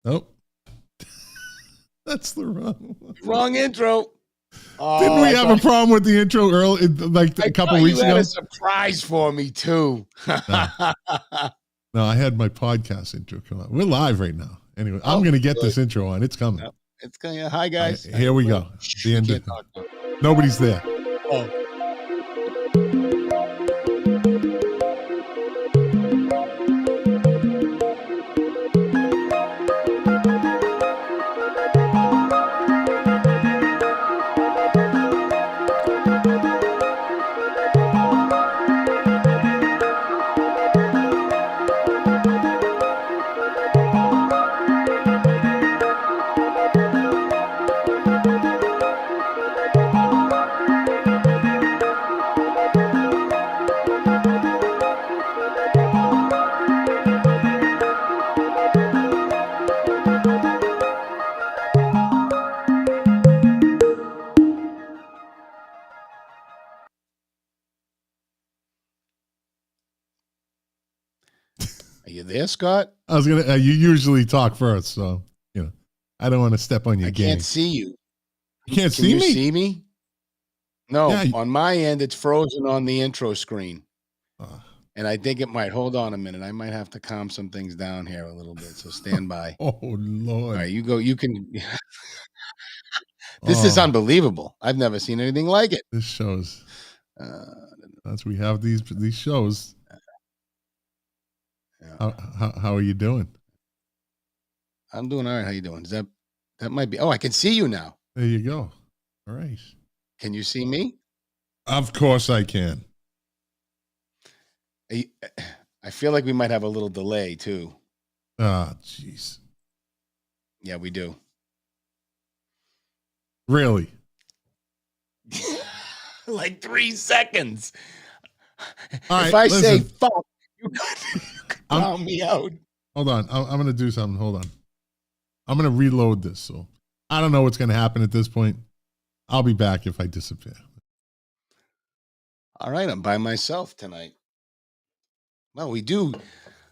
Nope. That's the wrong one. Wrong intro. Didn't we have a problem with the intro early, like a couple weeks ago? You had a surprise for me too. No, I had my podcast intro come on. We're live right now. Anyway, I'm going to get this intro on. It's coming. Yep. It's coming. Hi, guys. Here we go. The end of Nobody's there. Oh. Are you there, Scott? I was gonna. You usually talk first, so I don't want to step on your game. I can't see you. You can't see me. See me? No, on my end, it's frozen on the intro screen, and I think it might. Hold on a minute. I might have to calm some things down here a little bit. So stand by. Oh Lord! All right, you go. You can. This is unbelievable. I've never seen anything like it. This shows. As we have these shows. Yeah. How are you doing? I'm doing all right. How you doing? Is that might be? Oh, I can see you now. There you go. All right. Can you see me? Of course I can. I feel like we might have a little delay too. Ah, jeez. Yeah, we do. Really? Like 3 seconds. All right, if I say fuck, you call me out. Hold on. I'm going to do something. Hold on. I'm going to reload this. So I don't know what's going to happen at this point. I'll be back if I disappear. All right. I'm by myself tonight. Well, we do.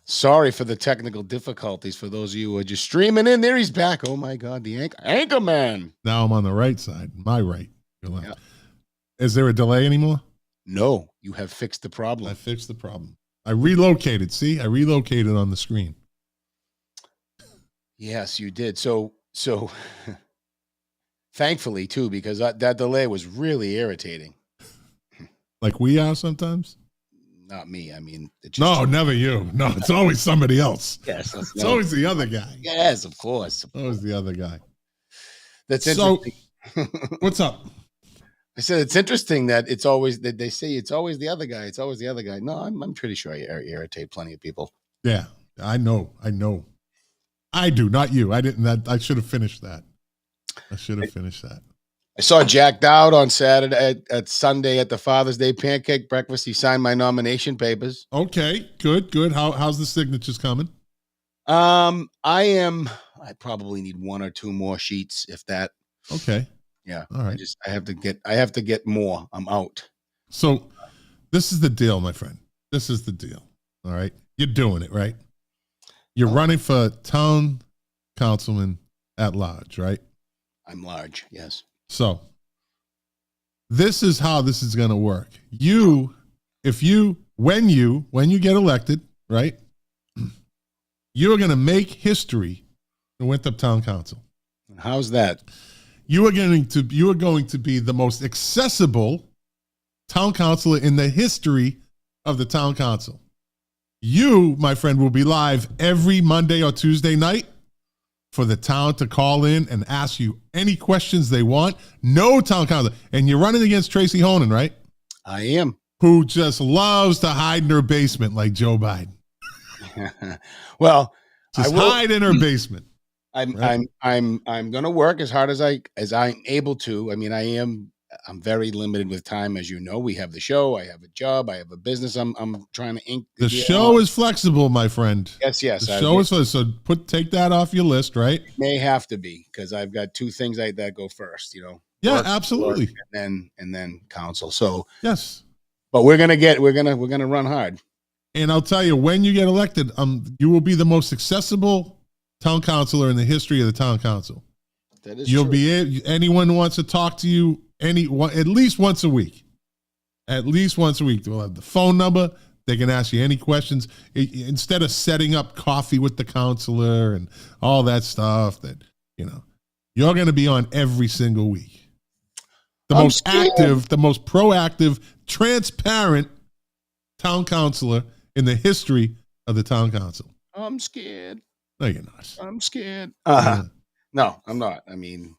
Sorry for the technical difficulties for those of you who are just streaming in. There he's back. Oh, my God. The anchor man. Now I'm on the right side. My right. Yeah. Is there a delay anymore? No. You have fixed the problem. I fixed the problem. I relocated. See, I relocated on the screen. Yes, you did. So thankfully too, because that delay was really irritating. Like we are sometimes. Not me. I mean, no, never you. No, it's always somebody else. Yes, it's always the other guy. Yes, of course. Always the other guy. That's interesting. So, what's up? I said it's interesting that it's always that they say it's always the other guy. It's always the other guy. No, I'm pretty sure I irritate plenty of people. Yeah, I know. I do, not you. I didn't. I should have finished that. I saw Jack Dowd on Saturday at Sunday at the Father's Day pancake breakfast. He signed my nomination papers. Okay, good. How's the signatures coming? I probably need 1 or 2 more sheets, if that. Okay. Yeah. All right. I have to get more. I'm out. So this is the deal, my friend. This is the deal. All right. You're doing it, right? You're running for town councilman at large, right? I'm large. Yes. So this is how this is going to work. When you get elected, right? You're going to make history in Winthrop Town Council. How's that? You are going to be the most accessible town councilor in the history of the town council. You, my friend, will be live every Monday or Tuesday night for the town to call in and ask you any questions they want. No town councilor. And you're running against Tracy Honan, right? I am. Who just loves to hide in her basement like Joe Biden. Well, just hide in her basement. I'm going to work as hard as I'm able to. I mean, I'm very limited with time. As you know, we have the show. I have a job. I have a business. I'm trying to ink. The show is flexible, my friend. Yes. The show is flexible. So take that off your list, right? May have to be, because I've got 2 things that go first, Yeah, work, absolutely. And then council. So yes. But we're gonna run hard. And I'll tell you, when you get elected, you will be the most accessible town councilor in the history of the town council. That is You'll true. be anyone wants to talk to you at least once a week. At least once a week. We'll have the phone number. They can ask you any questions. Instead of setting up coffee with the counselor and all that stuff that, you're going to be on every single week. The most active, the most proactive, transparent town councilor in the history of the town council. I'm scared. No, you're not. I'm scared. No, I'm not. I mean,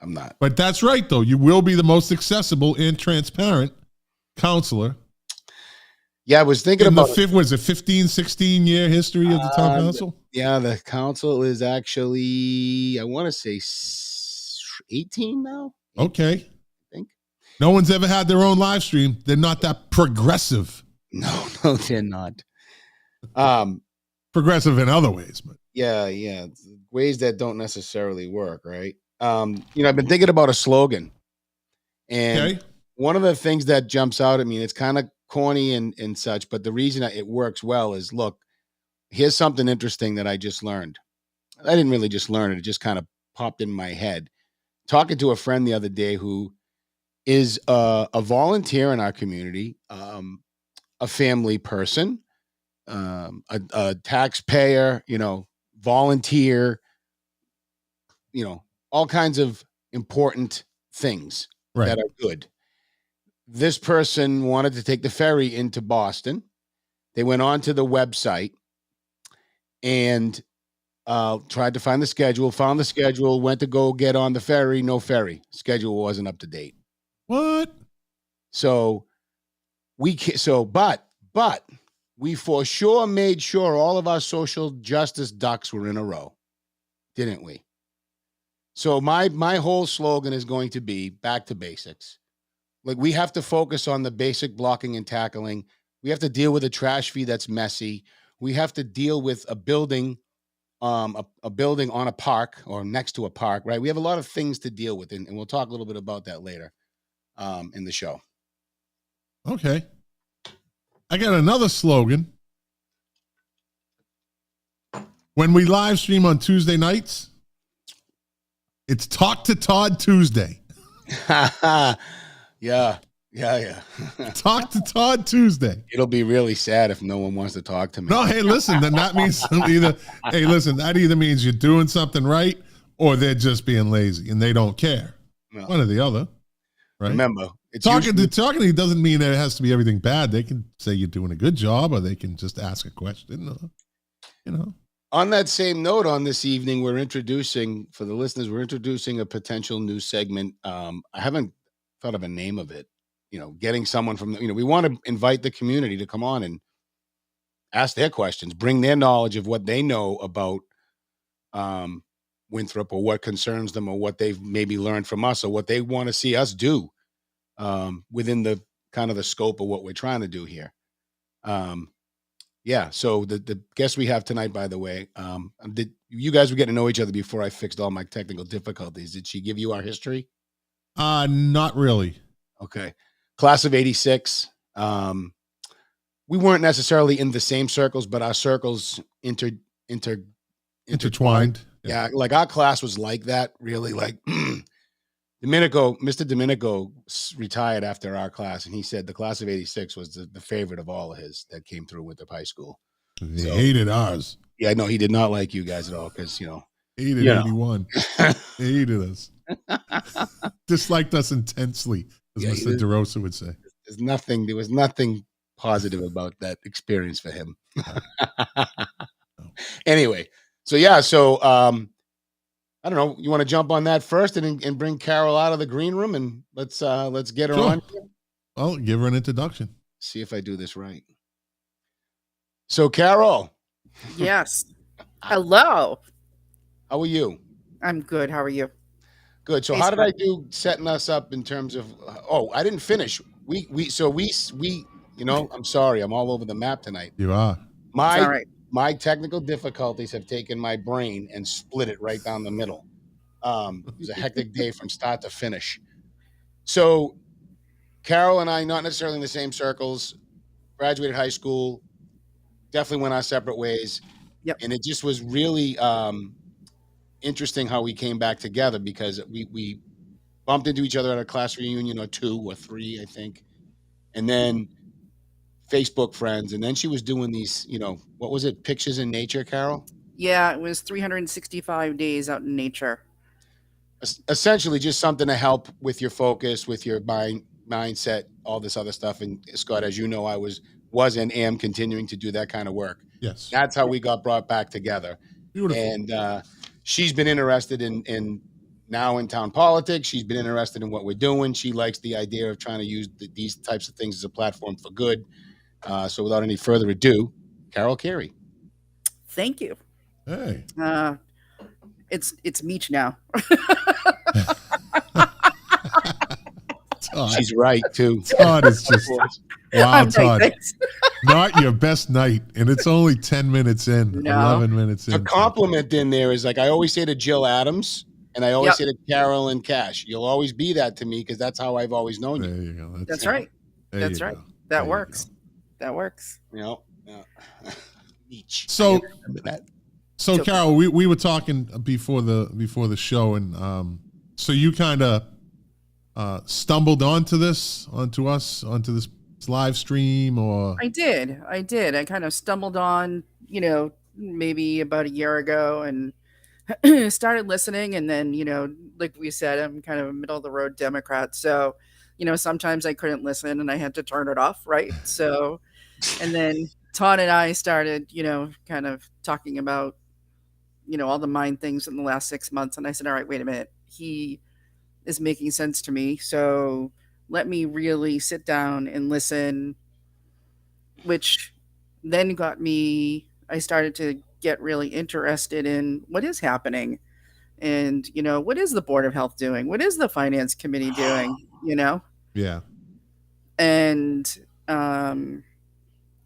I'm not. But that's right, though. You will be the most accessible and transparent counselor. Yeah, I was thinking about the 15, 16-year history of the town council? Yeah, the council is actually, I want to say 18 now. Okay. I think. No one's ever had their own live stream. They're not that progressive. No, they're not. Progressive in other ways, but yeah, ways that don't necessarily work, right? I've been thinking about a slogan, and one of the things that jumps out at me, it's kind of corny and such, but the reason it works well is, look, here's something interesting that I just learned. I didn't really just learn it; it just kind of popped in my head. Talking to a friend the other day who is a volunteer in our community, a family person, a taxpayer, volunteer, all kinds of important things that are good. This person wanted to take the ferry into Boston. They went onto the website and tried to find the schedule, found the schedule, went to go get on the ferry, no ferry. Schedule wasn't up to date. What? So but we for sure made sure all of our social justice ducks were in a row, didn't we? So my whole slogan is going to be back to basics. Like, we have to focus on the basic blocking and tackling. We have to deal with a trash fee that's messy. We have to deal with a building, a building on a park or next to a park, right? We have a lot of things to deal with, and we'll talk a little bit about that later in the show. Okay. I got another slogan. When we live stream on Tuesday nights, it's Talk to Todd Tuesday. Yeah. Talk to Todd Tuesday. It'll be really sad if no one wants to talk to me. No, hey, listen, then that means that either means you're doing something right or they're just being lazy and they don't care. No. One or the other. Right? Remember, talking to you doesn't mean that it has to be everything bad. They can say you're doing a good job, or they can just ask a question. On that same note, on this evening, we're introducing a potential new segment. I haven't thought of a name of it. Getting someone from, we want to invite the community to come on and ask their questions, bring their knowledge of what they know about Winthrop, or what concerns them, or what they've maybe learned from us, or what they want to see us do within the kind of the scope of what we're trying to do here. So the guest we have tonight, by the way, you guys were getting to know each other before I fixed all my technical difficulties. Did she give you our history? Not really. Okay. Class of 86. We weren't necessarily in the same circles, but our circles intertwined. Yeah, like our class was like that, really. Like Mr. Domenico retired after our class, and he said the class of 86 was the favorite of all of his that came through Winthrop High School. He hated ours. Yeah, no, he did not like you guys at all, because he hated 81. He hated us. Disliked us intensely, as Mr. DeRosa would say. There was nothing positive about that experience for him. Anyway, so I don't know. You want to jump on that first and bring Carol out of the green room, and let's get her on. Well, give her an introduction. See if I do this right. So, Carol. Yes. Hello. How are you? I'm good. How are you? Good. So, how did I do setting us up in terms of? I didn't finish. We. I'm sorry. I'm all over the map tonight. You are. My technical difficulties have taken my brain and split it right down the middle. It was a hectic day from start to finish. So Carol and I, not necessarily in the same circles, graduated high school, definitely went our separate ways. Yep. And it just was really interesting how we came back together because we bumped into each other at a class reunion or 2 or 3, I think. And then Facebook friends. And then she was doing these, what was it? Pictures in Nature, Carol? Yeah, it was 365 days out in nature. Essentially just something to help with your focus, with your mindset, all this other stuff. And Scott, as you know, I was and am continuing to do that kind of work. Yes. That's how we got brought back together. Beautiful. And she's been interested in now in town politics. She's been interested in what we're doing. She likes the idea of trying to use these types of things as a platform for good. So without any further ado, Carol Carey. Thank you. Hey. It's Meech now. She's right too. Todd is just wow, Todd. Right, Not your best night, and it's only 10 minutes in, 11 minutes in. A compliment in there is like I always say to Jill Adams, and I always say to Carolyn Cash, you'll always be that to me because that's how I've always known you. There you go. That's right. That's right. That works. That works. So Carol, we were talking before the show, and so you kind of stumbled onto this live stream, or I did. I kind of stumbled on, maybe about a year ago, and started listening. And then, like we said, I'm kind of a middle of the road Democrat, so sometimes I couldn't listen and I had to turn it off, right? So, and then Todd and I started, kind of talking about, all the mind things in the last 6 months. And I said, all right, wait a minute. He is making sense to me. So let me really sit down and listen, which then I started to get really interested in what is happening. And, what is the Board of Health doing? What is the Finance Committee doing? Yeah. And I'm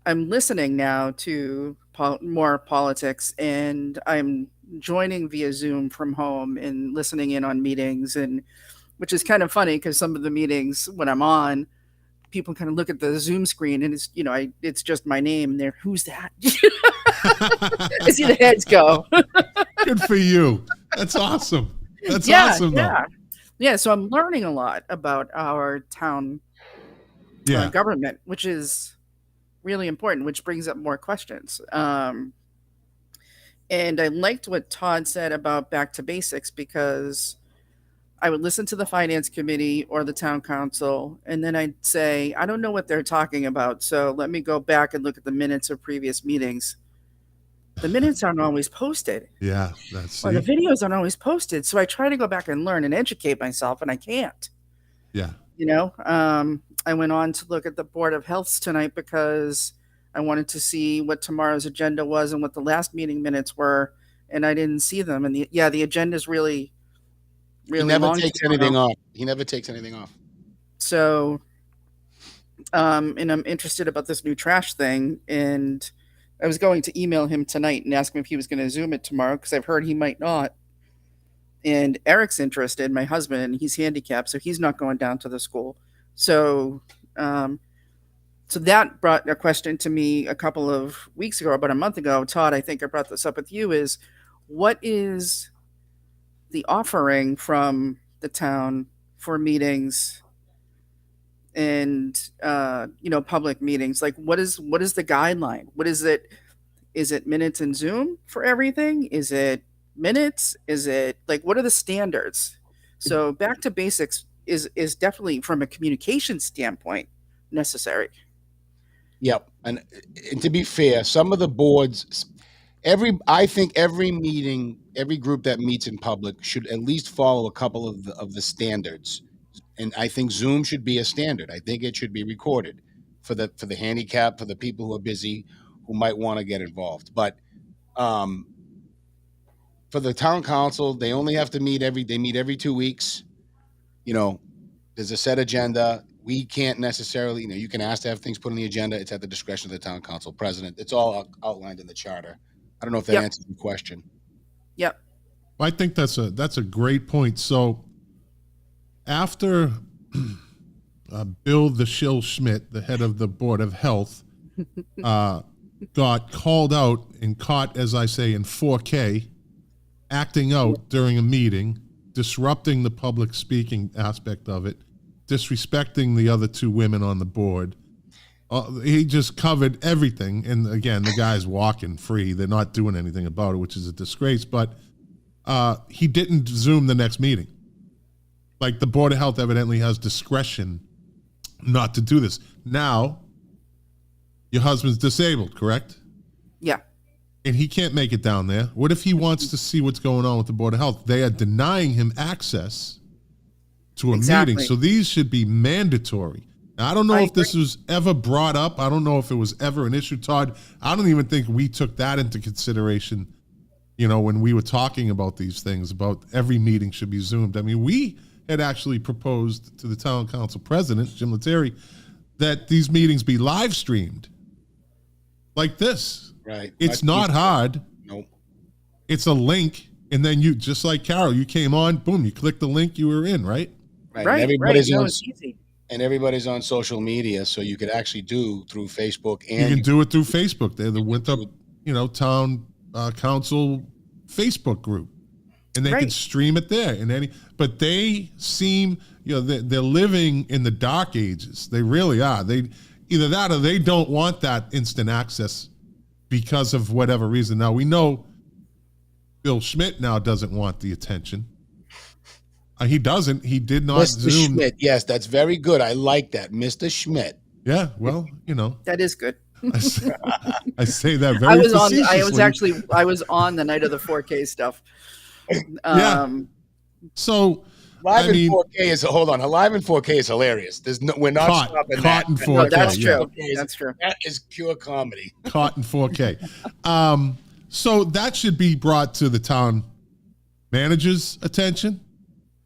listening now to more politics, and I'm joining via Zoom from home and listening in on meetings, and which is kind of funny because some of the meetings when I'm on, people kind of look at the Zoom screen and it's, it's just my name and they're, who's that? I see the heads go. Good for you. That's awesome. That's awesome. Yeah. So I'm learning a lot about our town government, which is really important, which brings up more questions. And I liked what Todd said about back to basics, because I would listen to the Finance Committee or the town council, and then I'd say, I don't know what they're talking about, so let me go back and look at the minutes of previous meetings. The minutes aren't always posted. Yeah, or the videos aren't always posted. So I try to go back and learn and educate myself, and I can't. Yeah. I went on to look at the Board of Health tonight because I wanted to see what tomorrow's agenda was and what the last meeting minutes were, and I didn't see them. And the agenda is really he never takes anything off. He never takes anything off. So, and I'm interested about this new trash thing, and I was going to email him tonight and ask him if he was going to Zoom it tomorrow, because I've heard he might not. And Eric's interested, my husband, and he's handicapped, so he's not going down to the school. So, so that brought a question to me a couple of weeks ago, about a month ago. Todd, I think I brought this up with you, is what is the offering from the town for meetings and, public meetings? Like, what is the guideline? What is it? Is it minutes and Zoom for everything? Is it minutes? Is it like, what are the standards? So back to basics is definitely, from a communication standpoint, necessary. Yep. And to be fair, some of the boards, I think every meeting, every group that meets in public should at least follow a couple of the standards. And I think Zoom should be a standard. I think it should be recorded for the handicap, for the people who are busy, who might want to get involved. But for the town council, they only have to meet every 2 weeks. There's a set agenda. We can't necessarily, you can ask to have things put on the agenda. It's at the discretion of the town council president. It's all outlined in the charter. I don't know if that answers your question. Yep. I think that's a great point. So after Bill the Shill Schmidt, the head of the Board of Health, got called out and caught, as I say, in 4K acting out during a meeting, disrupting the public speaking aspect of it, disrespecting the other two women on the board. He just covered everything. And again, the guy's walking free. They're not doing anything about it, which is a disgrace. But he didn't Zoom the next meeting. Like, the Board of Health evidently has discretion not to do this. Now, your husband's disabled, correct? Yeah. And he can't make it down there. What if he wants to see what's going on with the Board of Health? They are denying him access to a meeting. So these should be mandatory. Now, I don't know if this was ever brought up. I don't know if it was ever an issue, Todd. I don't even think we took that into consideration, when we were talking about these things, about every meeting should be Zoomed. I mean, we had actually proposed to the town council president, Jim Lettieri, that these meetings be live streamed like this. Right. It's not hard. Nope. It's a link, and then you, just like Carol, you came on, boom, you click the link, you were in, right? Right. Everybody's on, easy. And everybody's on social media, so you could actually do through Facebook. And you can do it through Facebook. They're the Winthrop, town council Facebook group, and they can stream it there. But they seem, they're living in the dark ages. They really are. They either that or they don't want that instant access because of whatever reason. Now we know Bill Schmidt now doesn't want the attention. He doesn't. He did not Mr. Zoom. Schmidt. Yes, that's very good. I like that, Mr. Schmidt. Yeah, well, that is good. I say that very facetiously. I was on the night of the 4K stuff. Yeah. So live in 4K is live in 4K is hilarious. We're not stopping that. In 4K. No, that's true. Yeah. That's true. That is pure comedy. Caught in 4K. So that should be brought to the town manager's attention.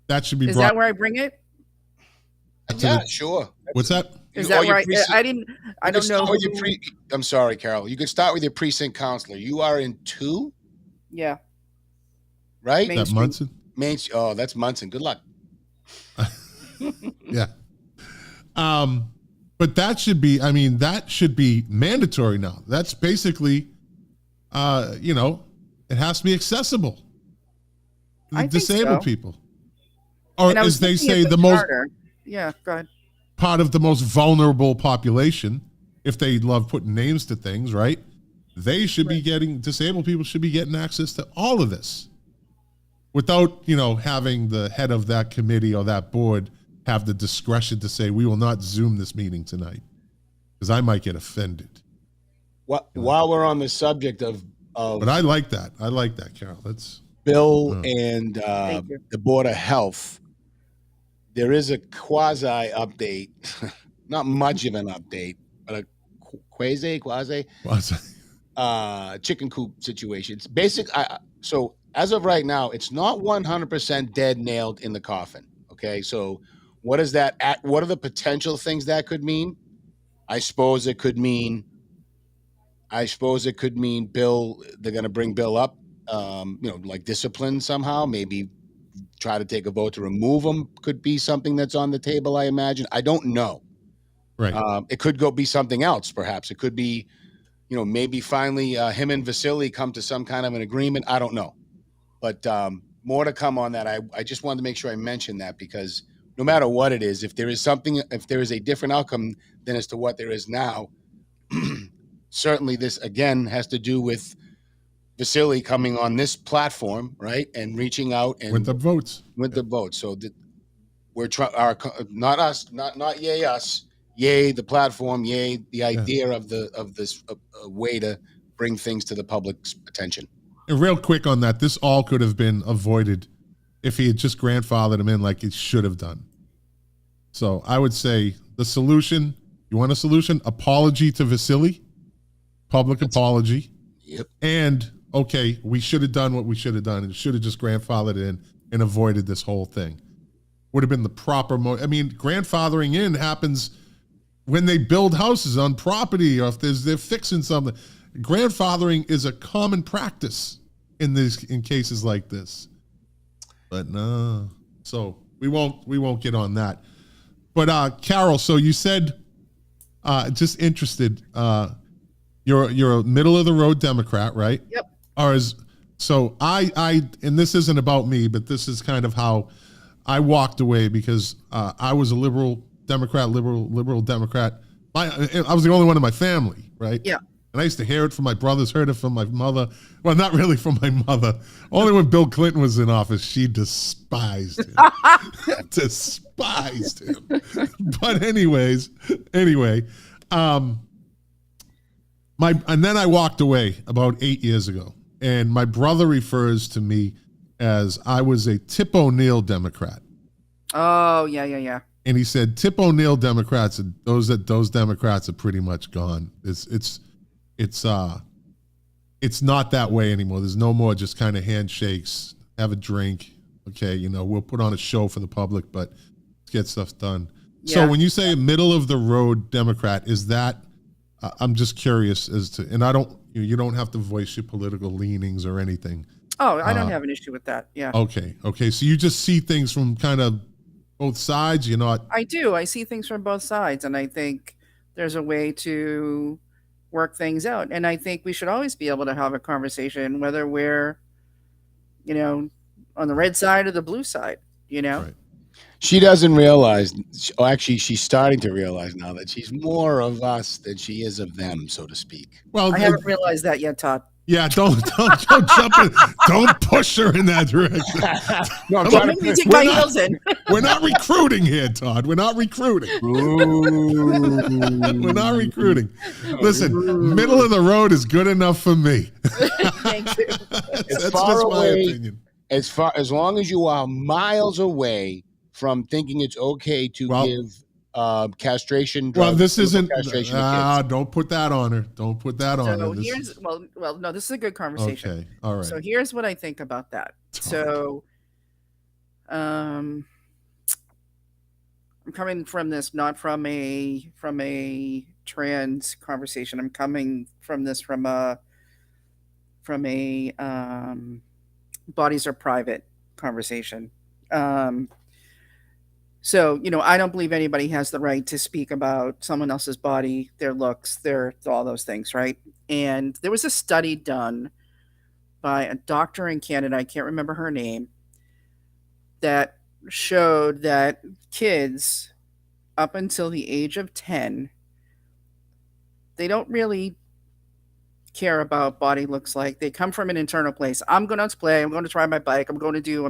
That should be Is brought. that where I bring it? Yeah, sure. What's that? Is that right? I don't know. I'm sorry, Carol. You could start with your precinct counselor. You are in 2? Yeah. Right? That Munson? Oh, that's Munson. Good luck. Yeah. But that should be mandatory now. That's basically, it has to be accessible to disabled people. Or as they say, the most go ahead. Part of the most vulnerable population, if they love putting names to things, right? They should be disabled people should be getting access to all of this without, having the head of that committee or that board have the discretion to say, we will not Zoom this meeting tonight because I might get offended. While we're on the subject of but I like that. I like that, Carol. That's Bill and the Board of Health. There is a quasi update, not much of an update, but a quasi chicken coop situations. So as of right now, it's not 100% dead nailed in the coffin. Okay, so what is that? What are the potential things that could mean? I suppose it could mean Bill. They're going to bring Bill up, like discipline somehow. Maybe try to take a vote to remove him. Could be something that's on the table. I imagine. I don't know. Right. It could be something else. Perhaps it could be, maybe finally him and Vasily come to some kind of an agreement. I don't know, but more to come on that. I just wanted to make sure I mentioned that because no matter what it is, if there is a different outcome than as to what there is now, certainly this again has to do with Vasily coming on this platform, right, and reaching out and with the votes. So we're not us, not yay us, yay the platform, yay the idea of this way to bring things to the public's attention. And real quick on that, this all could have been avoided if he had just grandfathered him in like he should have done. So I would say the solution. You want a solution? Apology to Vasily, public apology. Yep. And okay, we should have done what we should have done and should have just grandfathered in and avoided this whole thing. Would have been the proper grandfathering in happens when they build houses on property or if they're fixing something. Grandfathering is a common practice in cases like this. But no. So we won't get on that. But Carol, so you said just interested, you're a middle of the road Democrat, right? Yep. So and this isn't about me, but this is kind of how I walked away, because I was a liberal Democrat. I was the only one in my family, right? Yeah. And I used to hear it from my brothers, heard it from my mother. Well, not really from my mother. Only when Bill Clinton was in office, she despised him. Despised him. But anyway, and then I walked away about 8 years ago, and my brother refers to me as I was a Tip O'Neill Democrat. Oh, yeah. And he said, Tip O'Neill Democrats, those Democrats are pretty much gone. It's not that way anymore. There's no more just kind of handshakes, have a drink. Okay, we'll put on a show for the public, but let's get stuff done. Yeah. So when you say middle of the road Democrat, is that, I'm just curious as to, and you don't have to voice your political leanings or anything. Oh, I don't have an issue with that. Yeah. Okay. So you just see things from kind of both sides. You're not. I do. I see things from both sides, and I think there's a way to work things out. And I think we should always be able to have a conversation, whether we're, on the red side or the blue side. Right. She doesn't realize. Actually, she's starting to realize now that she's more of us than she is of them, so to speak. Well, I haven't realized that yet, Todd. Yeah, don't jump in. Don't push her in that direction. No, we're not recruiting here, Todd. We're not recruiting. We're not recruiting. Listen, middle of the road is good enough for me. Thank you. That's just my opinion. As long as you are miles away from thinking it's okay to give castration drugs. Well, this isn't. Castration don't put that on her. Don't put that on her. No, this is a good conversation. Okay, all right. So here's what I think about that. So, I'm coming from this not from a trans conversation. I'm coming from this from a bodies are private conversation. So, I don't believe anybody has the right to speak about someone else's body, their looks, all those things, right? And there was a study done by a doctor in Canada, I can't remember her name, that showed that kids up until the age of 10, they don't really care about body looks like. They come from an internal place. I'm going to play. I'm going to try my bike. I'm going to do.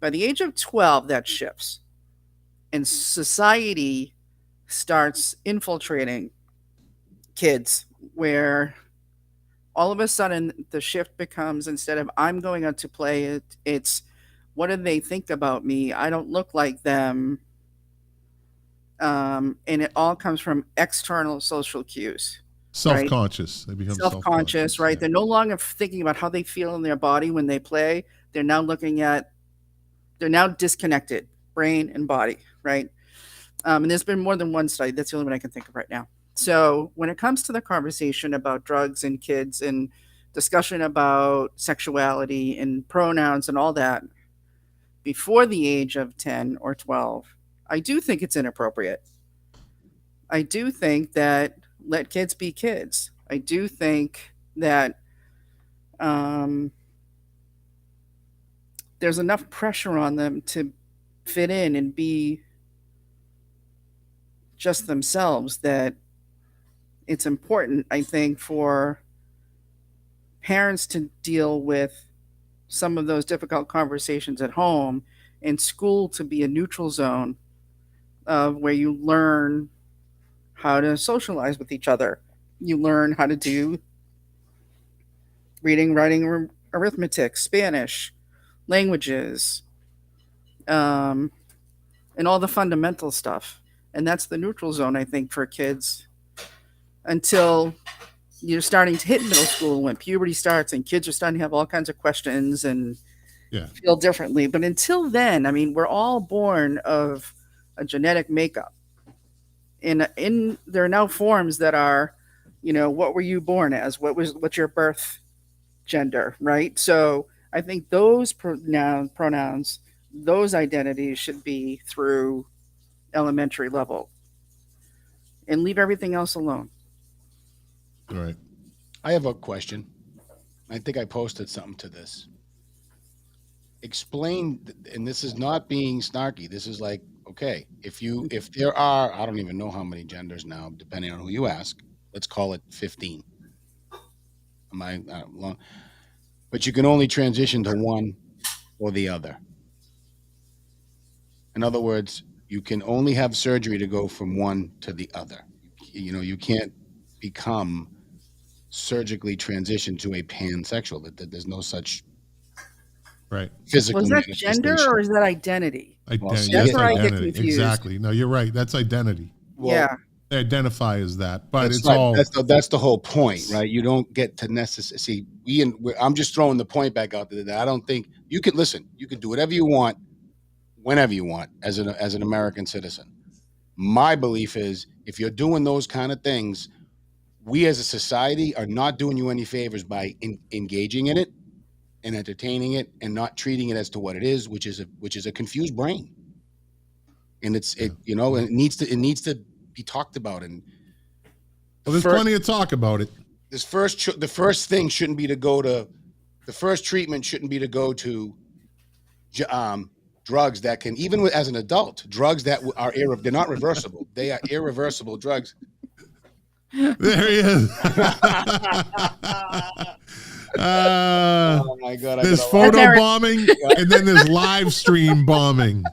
By the age of 12, that shifts. And society starts infiltrating kids, where all of a sudden the shift becomes, instead of I'm going out to play, it's what do they think about me? I don't look like them. And it all comes from external social cues. Self-conscious. Right? They become self-conscious, right? Yeah. They're no longer thinking about how they feel in their body when they play. They're now disconnected, brain and body, right? And there's been more than one study. That's the only one I can think of right now. So when it comes to the conversation about drugs and kids and discussion about sexuality and pronouns and all that, before the age of 10 or 12, I do think it's inappropriate. I do think that let kids be kids. I do think that there's enough pressure on them to fit in and be just themselves that it's important, I think, for parents to deal with some of those difficult conversations at home, and school to be a neutral zone of where you learn how to socialize with each other. You learn how to do reading, writing, arithmetic, Spanish, languages, and all the fundamental stuff. And that's the neutral zone, I think, for kids until you're starting to hit middle school, when puberty starts and kids are starting to have all kinds of questions and feel differently. But until then, I mean, we're all born of a genetic makeup. And there are now forms that are, what were you born as? What's your birth gender, right? So I think those pronouns, those identities should be through elementary level, and leave everything else alone. All right. I have a question. I think I posted something to this. Explain, and this is not being snarky. This is like, okay, if there are, I don't even know how many genders now, depending on who you ask. Let's call it 15. Am I long? But you can only transition to one or the other. In other words, you can only have surgery to go from one to the other. You know, you can't become surgically transitioned to a pansexual. That there's no such right physical Was that gender or is that identity? identity. That's where I get identity. confused. Exactly. No, you're right. That's identity. Well, yeah. They identify as that, but it's right. all That's the whole point, right? You don't get to necessarily see. I'm just throwing the point back out there that I don't think you can listen. You can do whatever you want, whenever you want, as an American citizen. My belief is, if you're doing those kind of things, we as a society are not doing you any favors by engaging in it and entertaining it and not treating it as to what it is, which is a confused brain. And and it needs to be talked about. And there's plenty of talk about it. The first thing shouldn't be to go to the first treatment shouldn't be to go to drugs that can, even as an adult, drugs that are they're not reversible. They are irreversible drugs. There he is. Oh my God! There's photo bombing and then there's live stream bombing.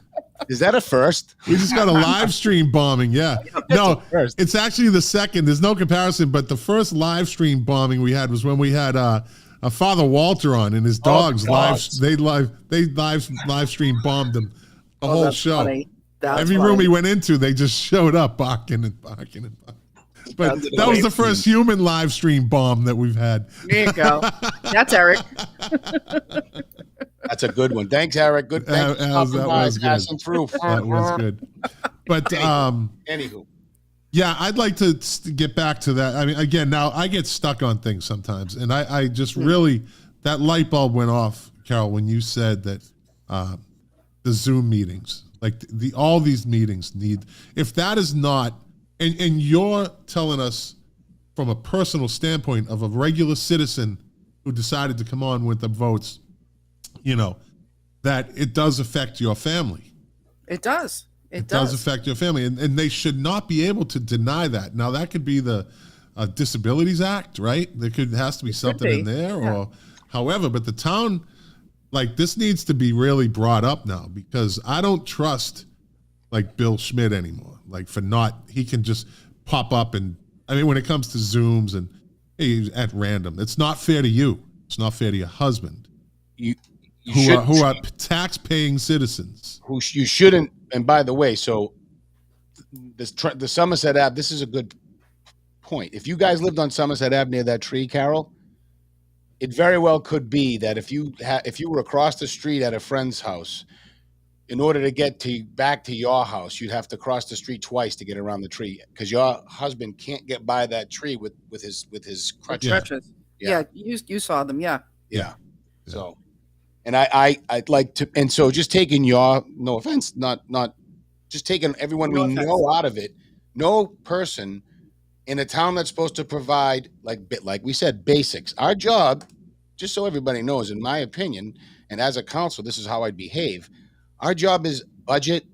Is that a first? We just got a live stream bombing. Yeah. No, it's actually the second. There's no comparison, but the first live stream bombing we had was when we had a Father Walter on and his dogs live stream bombed him the whole show. Every room he went into, they just showed up barking and barking and barking. But that was the first human live stream bomb that we've had. There you go. That's Eric. That's a good one. Thanks, Eric. Good. Thanks that was good. Passing through. That was good. But anywho, yeah, I'd like to get back to that. I mean, again, now I get stuck on things sometimes, and I just really, that light bulb went off, Carol, when you said that the Zoom meetings, like all these meetings need, if that is not, and you're telling us from a personal standpoint of a regular citizen who decided to come on with the votes, that it does affect your family. It does. It does affect your family. And they should not be able to deny that. Now, that could be the Disabilities Act, right? Has to be something in there or however. But the town, like, this needs to be really brought up now because I don't trust, like, Bill Schmidt anymore. Like, he can just pop up and, I mean, when it comes to Zooms and at random, it's not fair to you. It's not fair to your husband. Who are tax-paying citizens. Who you shouldn't, and by the way, so the Somerset Ave, this is a good point. If you guys lived on Somerset Ave near that tree, Carol, it very well could be that if you were across the street at a friend's house, in order to get back to your house, you'd have to cross the street twice to get around the tree because your husband can't get by that tree with his crutches. Yeah, you saw them. Yeah. So, and I'd like to, and so just taking no offense, not just taking everyone we know out of it. No person in a town that's supposed to provide, like we said, basics. Our job, just so everybody knows, in my opinion, and as a council, this is how I'd behave. Our job is budget,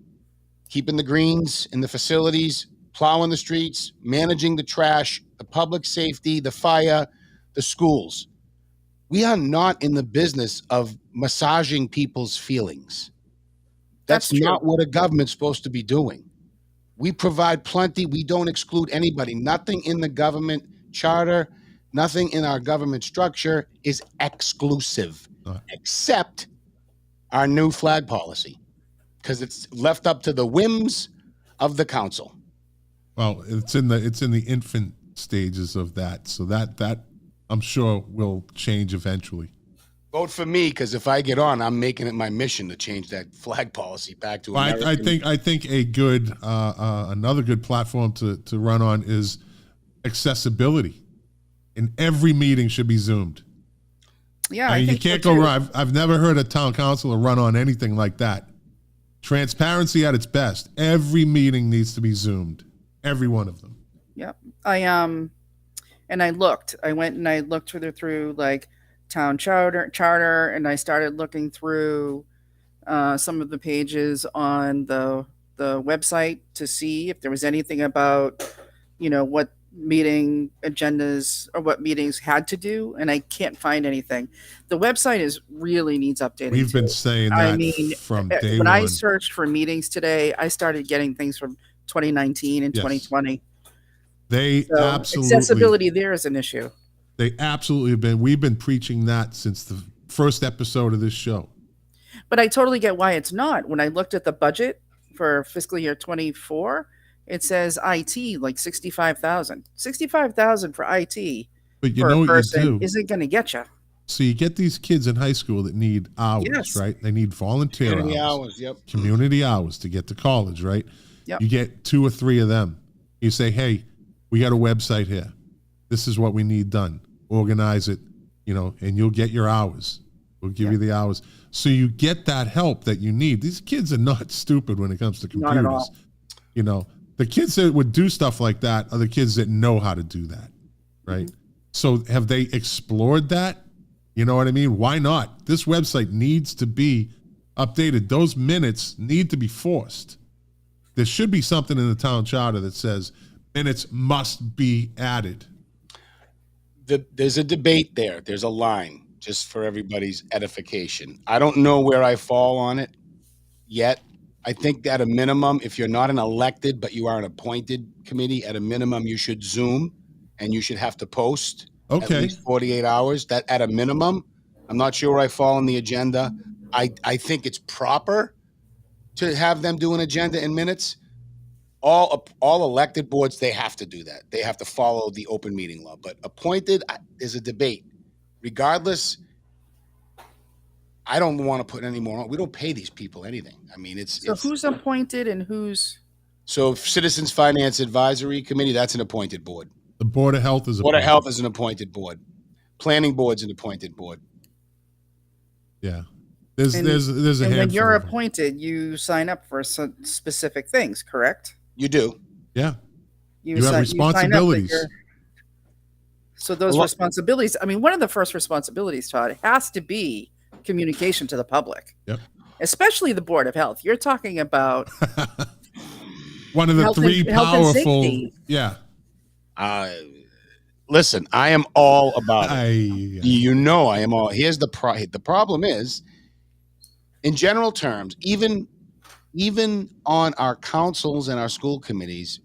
keeping the greens in the facilities, plowing the streets, managing the trash, the public safety, the fire, the schools. We are not in the business of massaging people's feelings. That's not what a government's supposed to be doing. We provide plenty. We don't exclude anybody. Nothing in the government charter, nothing in our government structure is exclusive, except our new flag policy, because it's left up to the whims of the council. Well, it's in the infant stages of that, so that I'm sure will change eventually. Vote for me, because if I get on, I'm making it my mission to change that flag policy back to American. I think a good another good platform to run on is accessibility. And every meeting should be Zoomed. Yeah, I mean, you can't go wrong. I've never heard a town councilor run on anything like that. Transparency at its best. Every meeting needs to be Zoomed. Every one of them. Yeah. I went and I looked through like town charter, and I started looking through some of the pages on the website to see if there was anything about, what meeting agendas or what meetings had to do, and I can't find anything. The website really needs updating. We've been too. saying I that mean, from day when one. I searched for meetings today, I started getting things from 2019 and 2020. They So absolutely, accessibility there is an issue. They absolutely have been. We've been preaching that since the first episode of this show. But I totally get why it's not. When I looked at the budget for fiscal year 24, it says IT like 65,000. 65,000 for IT But you for know a what person you do? isn't going to get you. So you get these kids in high school that need hours, Yes. right? They need volunteer Community hours. hours, yep. Community hours to get to college, right? Yep. You get 2 or 3 of them. You say, hey, we got a website here. This is what we need done. Organize it, and you'll get your hours. We'll give you the hours. So you get that help that you need. These kids are not stupid when it comes to computers. Not at all. The kids that would do stuff like that are the kids that know how to do that, right? Mm-hmm. So have they explored that? You know what I mean? Why not? This website needs to be updated. Those minutes need to be forced. There should be something in the town charter that says minutes must be added. There's a debate there. There's a line, just for everybody's edification. I don't know where I fall on it yet. I think at a minimum, if you're not an elected, but you are an appointed committee, at a minimum, you should Zoom and you should have to post at least 48 hours. That at a minimum. I'm not sure where I fall on the agenda. I think it's proper to have them do an agenda in minutes. All elected boards, they have to do that. They have to follow the open meeting law. But appointed, there's a debate. Regardless, I don't want to put any more on. We don't pay these people anything. I mean, it's who's appointed and who's? So Citizens Finance Advisory Committee, that's an appointed board. The Board of Health is Board of Health is an appointed board. Planning Board's an appointed board. Yeah. There's a handful. And when you're appointed, you sign up for some specific things, correct? You do. Yeah. You have responsibilities. So those responsibilities, I mean, one of the first responsibilities, Todd, has to be communication to the public. Yep. Especially the Board of Health. You're talking about one of the health three powerful. Yeah. Listen, I am all about it. I am all. Here's the problem is, in general terms, even on our councils and our school committees,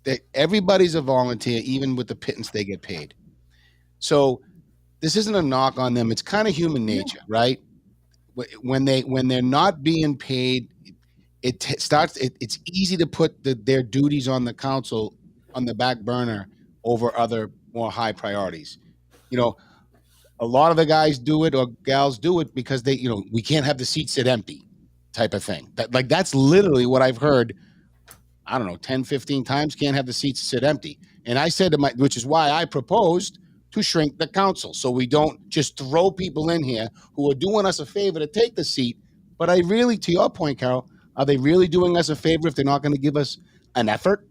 that everybody's a volunteer, even with the pittance they get paid. So this isn't a knock on them. It's kind of human nature, right? When they're not being paid, it's easy to put their duties on the council on the back burner over other more high priorities. A lot of the guys do it or gals do it because we can't have the seats sit empty type of thing. That's literally what I've heard, I don't know, 10, 15 times, can't have the seats sit empty. And I said which is why I proposed to shrink the council so we don't just throw people in here who are doing us a favor to take the seat. But to your point, Carol, are they really doing us a favor if they're not going to give us an effort?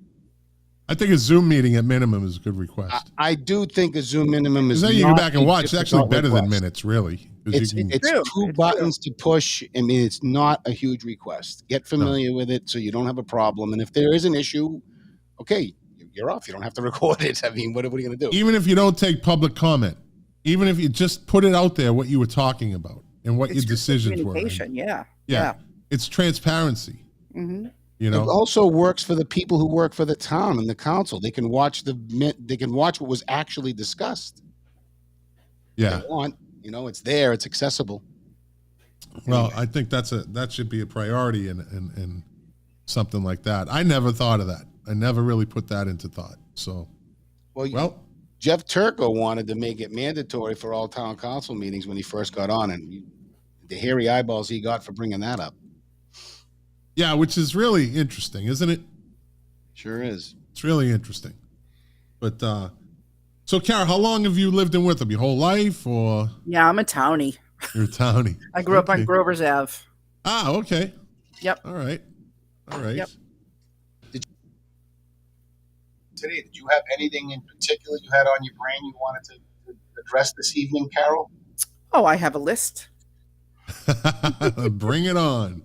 I think a Zoom meeting at minimum is a good request. I do think a Zoom minimum is. Then you go back and watch. It's actually better than minutes, really. It's two buttons to push. I mean, it's not a huge request. Get familiar with it so you don't have a problem. And if there is an issue, okay, you're off. You don't have to record it. I mean, what are you going to do? Even if you don't take public comment, even if you just put it out there, what you were talking about and what your decisions were. Yeah. It's transparency. Mm-hmm. It also works for the people who work for the town and the council. They can watch what was actually discussed. Yeah. If they want, it's there, it's accessible. Well, I think that should be a priority in something like that. I never thought of that. I never really put that into thought. So, well, Jeff Turco wanted to make it mandatory for all town council meetings when he first got on, and the hairy eyeballs he got for bringing that up. Yeah, which is really interesting, isn't it? Sure is. It's really interesting. But so, Kara, how long have you lived in Winthrop? Your whole life, or? Yeah, I'm a townie. You're a townie. I grew up on Grover's Ave. Ah, okay. Yep. All right. Yep. Today, did you have anything in particular you had on your brain you wanted to address this evening, Carol? Oh, I have a list. Bring it on.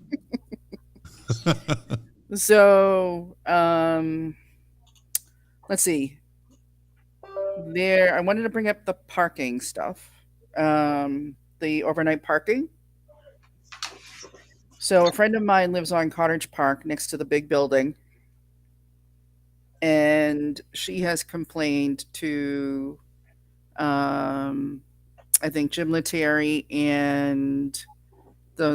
So, let's see. I wanted to bring up the parking stuff, the overnight parking. So, a friend of mine lives on Cottage Park next to the big building, and she has complained to, I think, Jim Lettieri and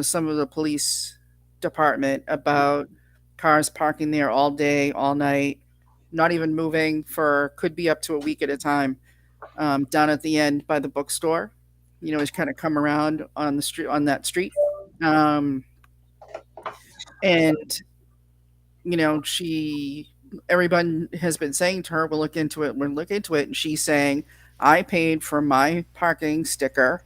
some of the police department about cars parking there all day, all night, not even moving for could be up to a week at a time. Down at the end by the bookstore, just kind of come around on the street on that street, and everyone has been saying to her, we'll look into it, and she's saying, I paid for my parking sticker.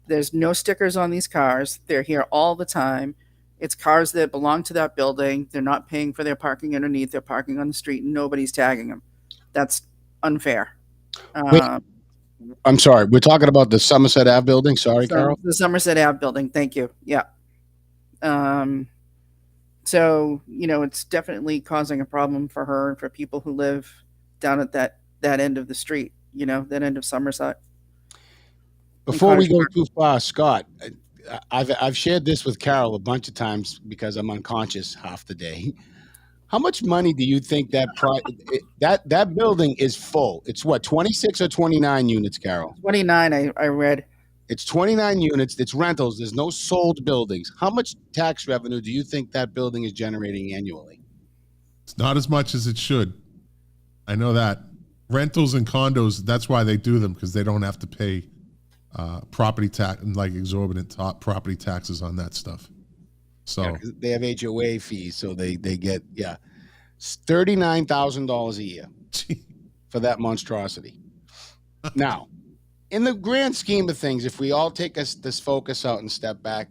There's no stickers on these cars. They're here all the time. It's cars that belong to that building. They're not paying for their parking underneath. They're parking on the street and nobody's tagging them. That's unfair. Wait, I'm sorry. We're talking about the Somerset Ave building. Sorry, Carol. The Somerset Ave building. Thank you. Yeah. So, it's definitely causing a problem for her and for people who live down at that end of the street, that end of Somerset. Before we go too far, Scott, I've shared this with Carol a bunch of times because I'm unconscious half the day. How much money do you think that building is full? It's what, 26 or 29 units, Carol? 29, I read. It's 29 units. It's rentals. There's no sold buildings. How much tax revenue do you think that building is generating annually? It's not as much as it should. I know that. Rentals and condos, that's why they do them, because they don't have to pay property tax and like exorbitant property taxes on that stuff. So yeah, they have HOA fees, so they get $39,000 a year for that monstrosity. Now, in the grand scheme of things, if we all take this focus out and step back,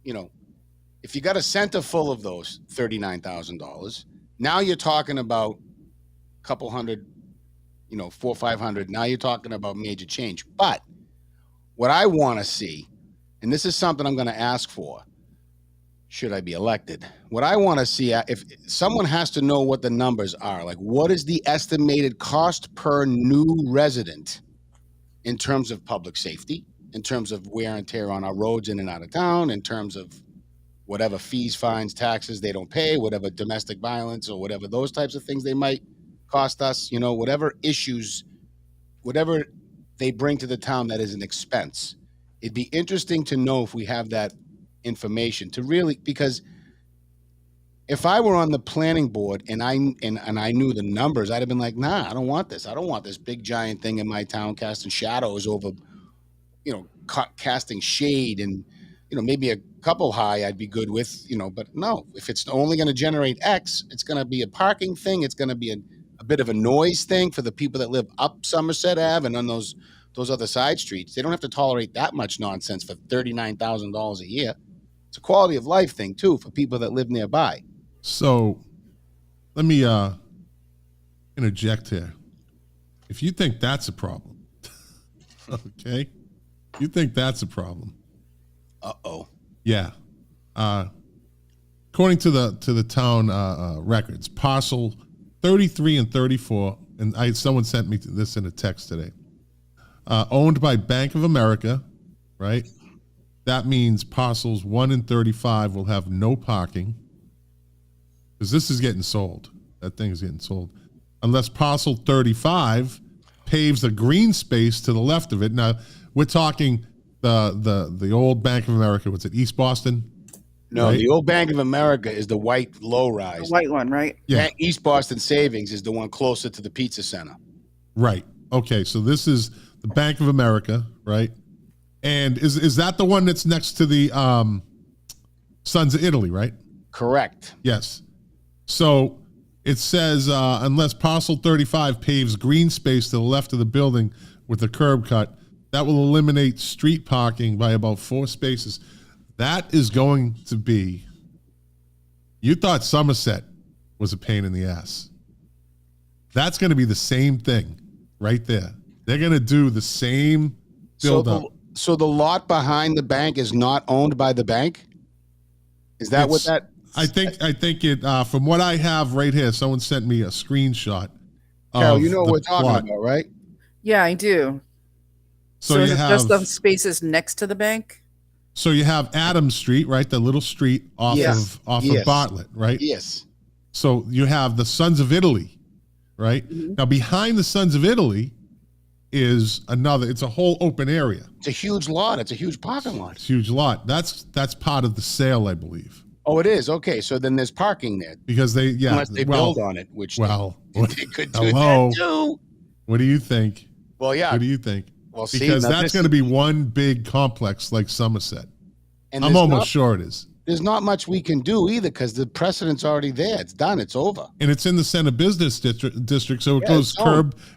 if you got a center full of those $39,000, now you're talking about a couple hundred, 400 or 500. Now you're talking about major change. But what I want to see, and this is something I'm going to ask for, should I be elected? What I want to see, if someone has to know what the numbers are, like what is the estimated cost per new resident in terms of public safety, in terms of wear and tear on our roads in and out of town, in terms of whatever fees, fines, taxes they don't pay, whatever domestic violence or whatever those types of things they might cost us, whatever issues, whatever they bring to the town that is an expense. It'd be interesting to know if we have that information to really, because if I were on the planning board and I knew the numbers, I'd have been like, nah, I don't want this. I don't want this big giant thing in my town casting shadows over, casting shade and, maybe a couple high I'd be good with, but no, if it's only going to generate X, it's going to be a parking thing. It's going to be a bit of a noise thing for the people that live up Somerset Ave and on those other side streets. They don't have to tolerate that much nonsense for $39,000 a year. It's a quality of life thing too for people that live nearby. So let me interject here. If you think that's a problem, okay, you think that's a problem. Uh-oh. Yeah. According to the town records, parcel 33 and 34, and someone sent me this in a text today, owned by Bank of America, right? That means parcels 1 and 35 will have no parking, because this is getting sold. That thing is getting sold. Unless parcel 35 paves a green space to the left of it. Now, we're talking the old Bank of America. What's it, East Boston? No, right? The old Bank of America is the white low-rise. The white one, right? Yeah. East Boston Savings is the one closer to the pizza center. Right. Okay, so this is the Bank of America, right? And is that the one that's next to the Sons of Italy, right? Correct. Yes. So it says, unless parcel 35 paves green space to the left of the building with a curb cut, that will eliminate street parking by about 4 spaces. That is going to be, you thought Somerset was a pain in the ass. That's going to be the same thing right there. They're going to do the same build up. So the lot behind the bank is not owned by the bank? Is that what that? I think it. From what I have right here, someone sent me a screenshot. Carol, you know what we're talking about, right? Yeah, I do. So is it just the spaces next to the bank? So you have Adams Street, right? The little street off of Bartlett, right? Yes. So you have the Sons of Italy, right? Mm-hmm. Now behind the Sons of Italy is another. It's a whole open area. It's a huge lot. It's a huge parking lot. It's a huge lot. That's part of the sale, I believe. Oh, it is. Okay, so then there's parking there because unless they build on it, which they could do that too. What do you think? Well, yeah. What do you think? Well, because that's going to be one big complex like Somerset. And I'm almost sure it is. There's not much we can do either because the precedent's already there. It's done. It's over. And it's in the center business district, so it goes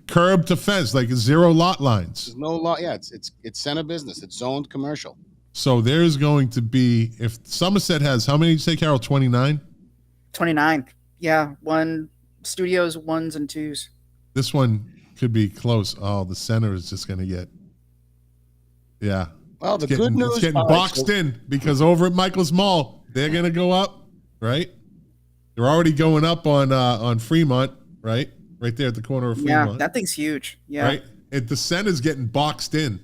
curb to fence, like 0 lot lines. There's no lot. Yeah, it's center business. It's zoned commercial. So there's going to be, if Somerset has, how many did you say, Carol? 29? 29. Yeah, studios, 1s and 2s. This one could be close. Oh, the center is just going to get, yeah. Well, good news. It's getting boxed in because over at Michael's Mall, they're going to go up, right? They're already going up on Fremont, right? Right there at the corner of Fremont. Yeah, that thing's huge. Yeah. Right? The center's getting boxed in.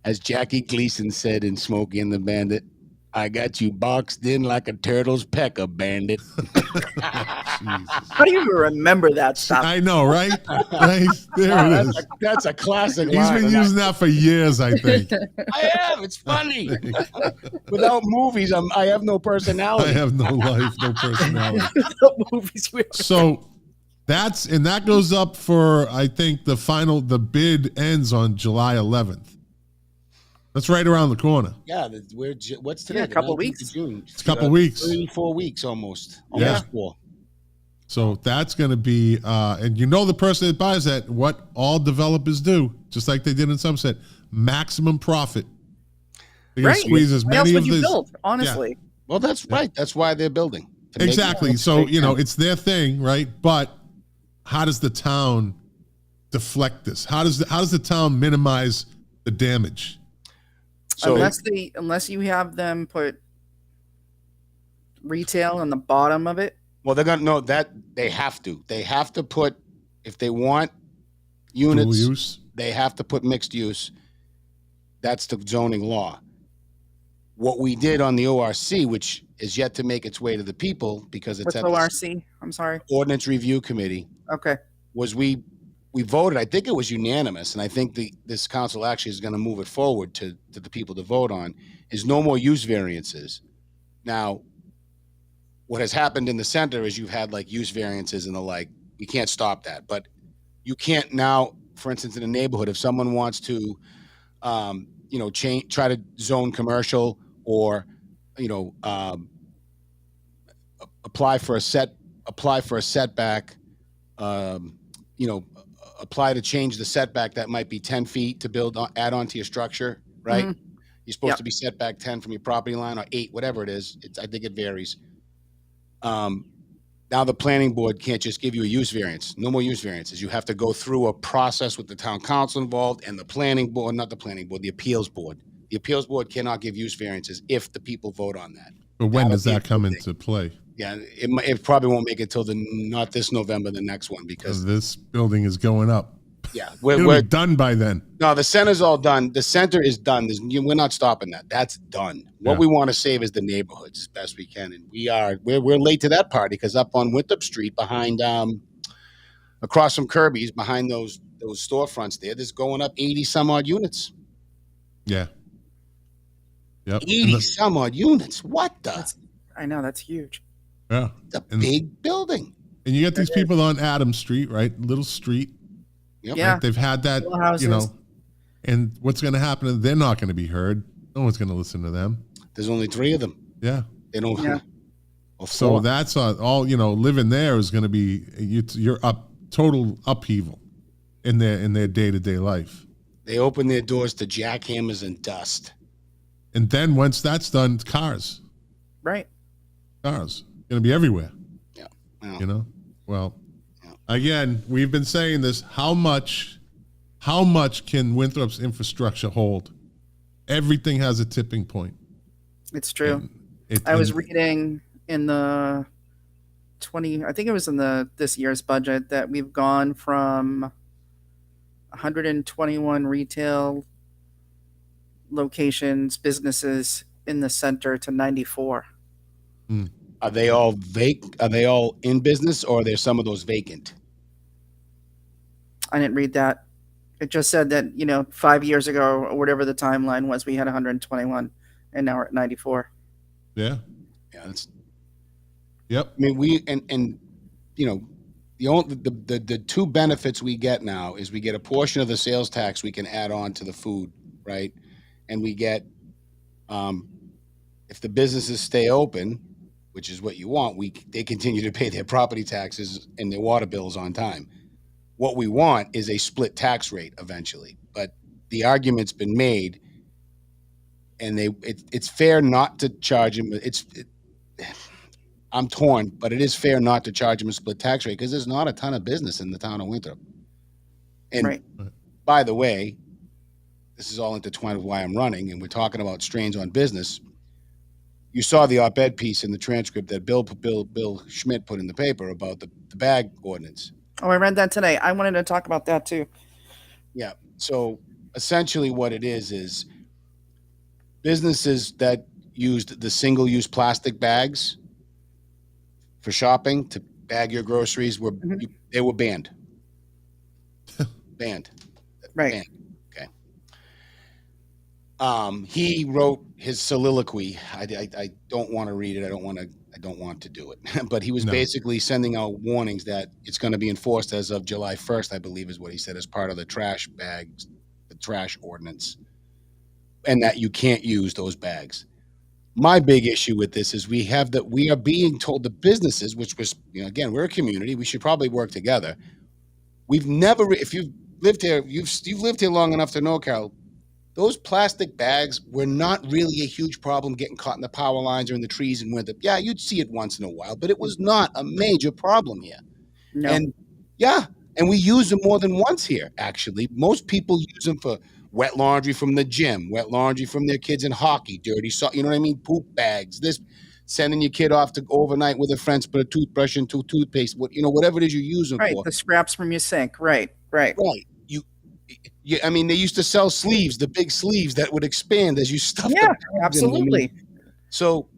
As Jackie Gleason said in Smokey and the Bandit, I got you boxed in like a turtle's pecker, bandit. How do you even remember that stuff? I know, right? Right? There it is. That's a classic He's been using that for years, I think. I have. It's funny. Without movies, I have no personality. I have no life, no personality. So that goes up for, I think, the bid ends on July 11th. That's right around the corner. Yeah, what's today? Yeah, a couple of weeks. June. It's a couple weeks. 3-4 weeks almost. Yeah. 4. So that's going to be, and the person that buys that, what all developers do, just like they did in Somerset, maximum profit. They're going to squeeze as many of these. Build, honestly. Yeah. Well, that's right. That's why they're building. Exactly. So, it's their thing, right? But how does the town deflect this? How does the town minimize the damage? So unless you have them put retail on the bottom of it. Well, they're gonna know that they have to. They have to put, if they want units, dual use. They have to put mixed use. That's the zoning law. What we did on the ORC, which is yet to make its way to the people because it's at ORC. I'm sorry. Ordinance Review Committee. Okay. Was we voted, I think it was unanimous, and I think this council actually is going to move it forward to the people to vote on, is no more use variances. Now, what has happened in the center is you've had like use variances and the like. You can't stop that, but you can't now, for instance, in a neighborhood, if someone wants to, try to zone commercial or, apply for a setback, apply to change the setback that might be 10 feet to add on to your structure, right? Mm-hmm. You're supposed to be set back 10 from your property line or 8, whatever it is. I think it varies. Now the planning board can't just give you a use variance. No more use variances. You have to go through a process with the town council involved and the planning board, not the planning board, the appeals board. The appeals board cannot give use variances if the people vote on that. But when does that come into play? Yeah, it probably won't make it till not this November, the next one, because this building is going up. Yeah, we're done by then. No, the center's all done. The center is done. We're not stopping that. That's done. What we want to save is the neighborhoods as best we can, and we're late to that party because up on Winthrop Street, behind across from Kirby's, behind those storefronts there's going up 80 some odd units. Yeah. Yep. 80 some odd units. What the? I know, that's huge. Yeah. It's a big building. And you got these people on Adams Street, right? Little street. Yep. Yeah. Right? They've had that, and what's going to happen? They're not going to be heard. No one's going to listen to them. There's only 3 of them. Yeah. They don't. Yeah. So that's all, living there is going to be, you're total upheaval in their day-to-day life. They open their doors to jackhammers and dust. And then once that's done, cars. Right. Cars. Going to be everywhere. Yeah. Well, again, we've been saying this. How much How much can Winthrop's infrastructure hold? Everything has a tipping point. It's true. I was reading in the I think it was in this year's budget that we've gone from 121 retail locations, businesses in the center to 94. Are they all Are they all in business, or are there some of those vacant? I didn't read that. It just said that 5 years ago or whatever the timeline was, we had 121, and now we're at 94. Yeah. That's. Yep. I mean, the two benefits we get now is we get a portion of the sales tax we can add on to the food, right? And we get, if the businesses stay open, which is what you want, they continue to pay their property taxes and their water bills on time. What we want is a split tax rate eventually, but the argument's been made, and it's fair not to charge them. I'm torn, but it is fair not to charge them a split tax rate because there's not a ton of business in the town of Winthrop. And right. By the way, this is all intertwined with why I'm running, and we're talking about strains on business. You saw the op-ed piece in the transcript that Bill Schmidt put in the paper about the bag ordinance. Oh, I read that today. I wanted to talk about that too. Yeah. So essentially what it is businesses that used the single-use plastic bags for shopping to bag your groceries they were banned. Banned. Right. Banned. He wrote his soliloquy. I don't want to read it. I don't want to do it. But he was basically sending out warnings that it's going to be enforced as of July 1st, I believe is what he said, as part of the trash bags, the trash ordinance, and that you can't use those bags. My big issue with this is we are being told, the businesses, which was, again, we're a community, we should probably work together. We've never, if you've lived here, you've lived here long enough to know, Carol, those plastic bags were not really a huge problem getting caught in the power lines or in the trees in winter. Yeah, you'd see it once in a while, but it was not a major problem here. No. And we use them more than once here, actually. Most people use them for wet laundry from the gym, wet laundry from their kids in hockey, dirty socks, you know what I mean? Poop bags, sending your kid off to overnight with a friend, put a toothbrush into toothpaste, whatever it is you use them for. Right, the scraps from your sink. Right. I mean, they used to sell sleeves, the big sleeves that would expand as you stuff them. Yeah, absolutely. So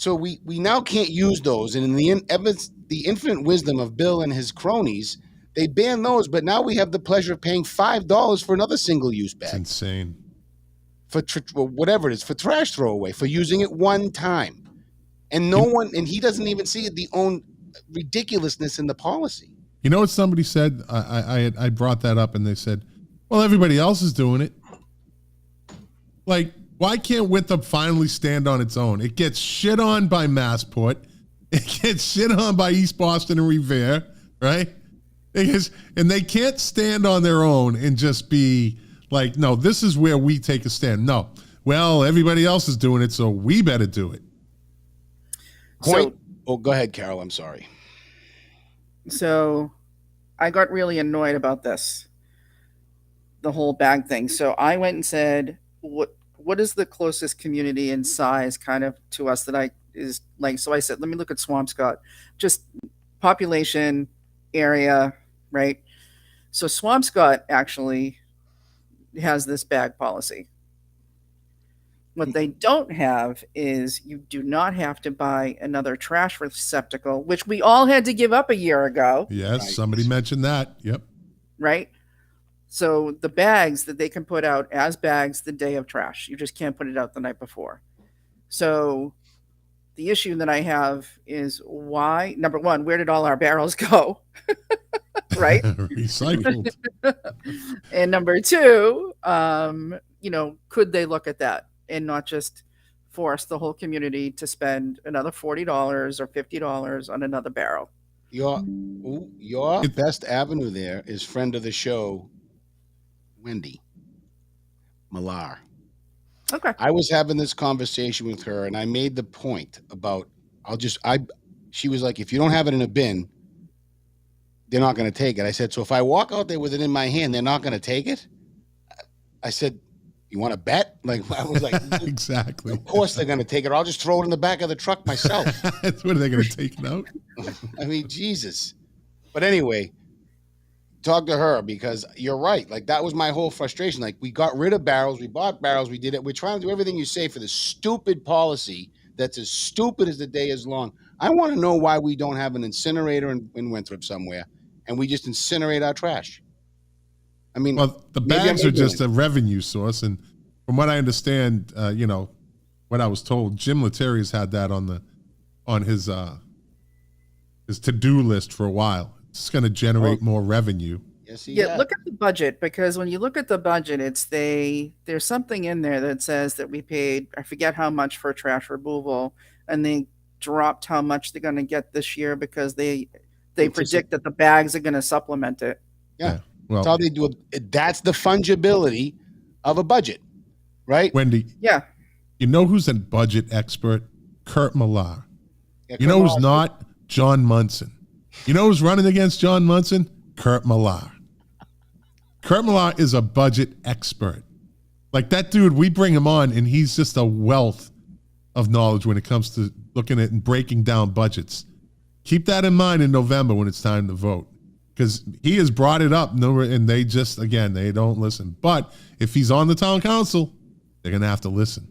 we now can't use those. And in the infinite wisdom of Bill and his cronies, they banned those. But now we have the pleasure of paying $5 for another single-use bag. It's insane. For whatever it is, for trash throwaway, for using it one time. And and he doesn't even see the own ridiculousness in the policy. You know what somebody said? I brought that up, and they said, well, everybody else is doing it. Like, why can't Winthrop finally stand on its own? It gets shit on by Massport. It gets shit on by East Boston and Revere, right? And they can't stand on their own and just be like, no, this is where we take a stand. No. Well, everybody else is doing it, so we better do it. Go ahead, Carol. I'm sorry. So I got really annoyed about this, the whole bag thing. So I went and said, what is the closest community in size kind of to us that is like, so I said, let me look at Swampscott, just population, area, right? So Swampscott actually has this bag policy. What they don't have is you do not have to buy another trash receptacle, which we all had to give up a year ago. Yes, right. Somebody mentioned that. Yep. Right? So the bags that they can put out as bags the day of trash, you just can't put it out the night before. So the issue that I have is why, number one, where did all our barrels go? Right? Recycled. And number two, could they look at that and not just force the whole community to spend another $40 or $50 on another barrel? Your best avenue there is friend of the show, Wendy Millar. Okay. I was having this conversation with her, and I made the point about she was like, if you don't have it in a bin, they're not going to take it. I said, so if I walk out there with it in my hand, they're not going to take it? I said, you want to bet? Like, I was like, exactly. Of course they're going to take it. I'll just throw it in the back of the truck myself. What are they going to take it out? I mean, Jesus. But anyway, talk to her, because you're right. Like, that was my whole frustration. Like, we got rid of barrels. We bought barrels. We did it. We're trying to do everything you say for this stupid policy that's as stupid as the day is long. I want to know why we don't have an incinerator in Winthrop somewhere, and we just incinerate our trash. I mean, well, the bags are just a revenue source, and from what I understand, what I was told, Jim Letteria's had that on his to-do list for a while. It's going to generate more revenue. Yes, look at the budget, because when you look at the budget, there's something in there that says that we paid, I forget how much for trash removal, and they dropped how much they're going to get this year because they predict that the bags are going to supplement it. Yeah. Well, that's how they do it. That's the fungibility of a budget, right? Wendy. Yeah. You know who's a budget expert? Kurt Millar. Yeah, you know who's not? John Munson. You know who's running against John Munson? Kurt Millar. Kurt Millar is a budget expert. Like, that dude, we bring him on, and he's just a wealth of knowledge when it comes to looking at and breaking down budgets. Keep that in mind in November when it's time to vote, because he has brought it up, and they just, again, they don't listen. But if he's on the town council, they're going to have to listen.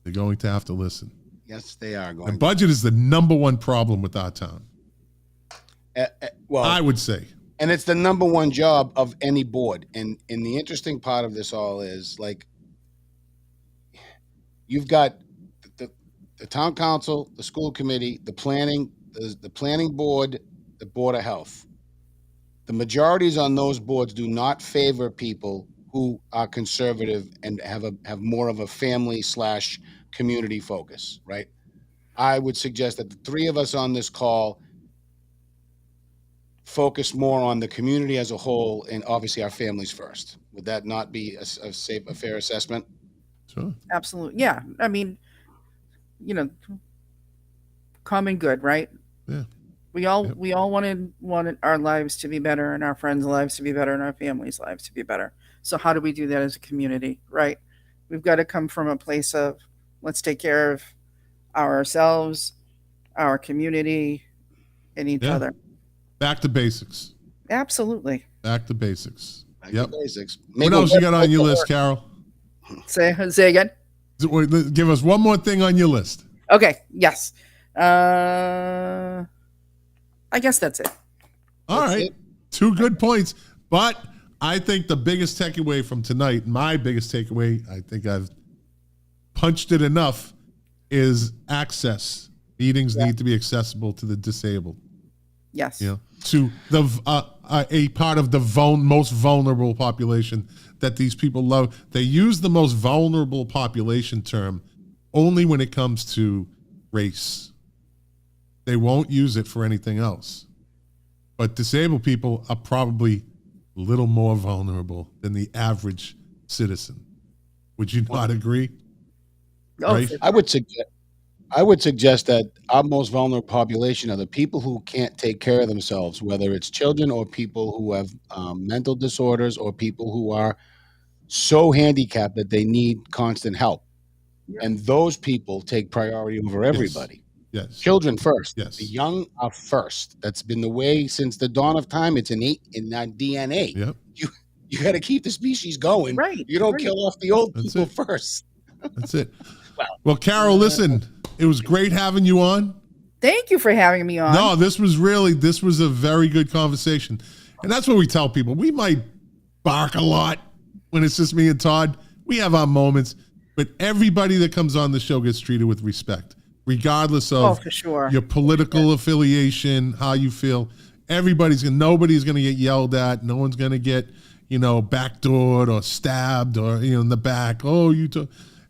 They're going to have to listen. Yes, they are going. And budget is the number one problem with our town. Well, I would say. And it's the number one job of any board. And the interesting part of this all is, like, you've got the town council, the school committee, the planning board, the board of health. The majorities on those boards do not favor people who are conservative and have more of a family/community focus, right? I would suggest that the three of us on this call focus more on the community as a whole, and obviously our families first. Would that not be a fair assessment? Sure. Absolutely. Yeah. I mean, common good, right? Yeah. We all wanted our lives to be better, and our friends' lives to be better, and our families' lives to be better. So how do we do that as a community, right? We've got to come from a place of, let's take care of ourselves, our community, and each other. Back to basics. Absolutely. Back to basics. Back to basics. What else you got on your list, Carol? Say again. Give us one more thing on your list. Okay. Yes. I guess that's it. All right. 2 good points. But I think the biggest takeaway from tonight, my biggest takeaway, I think I've punched it enough, is access. Meetings need to be accessible to the disabled. Yes. To the a part of the most vulnerable population that these people love. They use the most vulnerable population term only when it comes to race. They won't use it for anything else. But disabled people are probably a little more vulnerable than the average citizen. Would you not agree? Oh, right? I would suggest that our most vulnerable population are the people who can't take care of themselves, whether it's children or people who have mental disorders or people who are so handicapped that they need constant help. Yeah. And those people take priority over everybody. Yes. Children first. Yes. The young are first. That's been the way since the dawn of time. It's innate in our DNA. Yep. You got to keep the species going. Right. You don't kill off the old people first. That's it. Well, Carol, listen, it was great having you on. Thank you for having me on. No, this was a very good conversation. And that's what we tell people. We might bark a lot when it's just me and Todd. We have our moments, but everybody that comes on the show gets treated with respect, regardless of for sure. your political affiliation, how you feel. Nobody's going to get yelled at. No one's going to get, backdoored or stabbed or, in the back.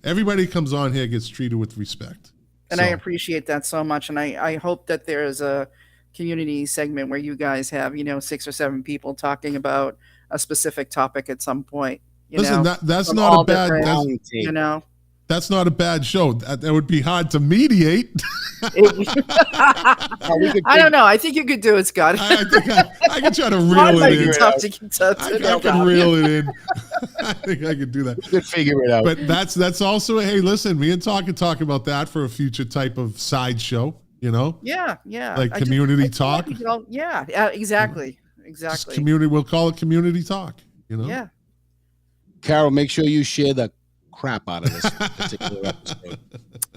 Everybody comes on here gets treated with respect. And I appreciate that so much. And I hope that there is a community segment where you guys have, 6 or 7 people talking about a specific topic at some point. Listen, that's not a bad, That's not a bad show. That would be hard to mediate. I don't know. I think you could do it, Scott. I think I could try to reel it in. I could reel it in. I think I could do that. You could figure it out. But that's also hey, listen, me and Talk can talk about that for a future type of sideshow. You know? Yeah. Like community talk. Yeah, exactly. Just community. We'll call it community talk. You know? Yeah. Carol, make sure you share the crap out of this particular episode.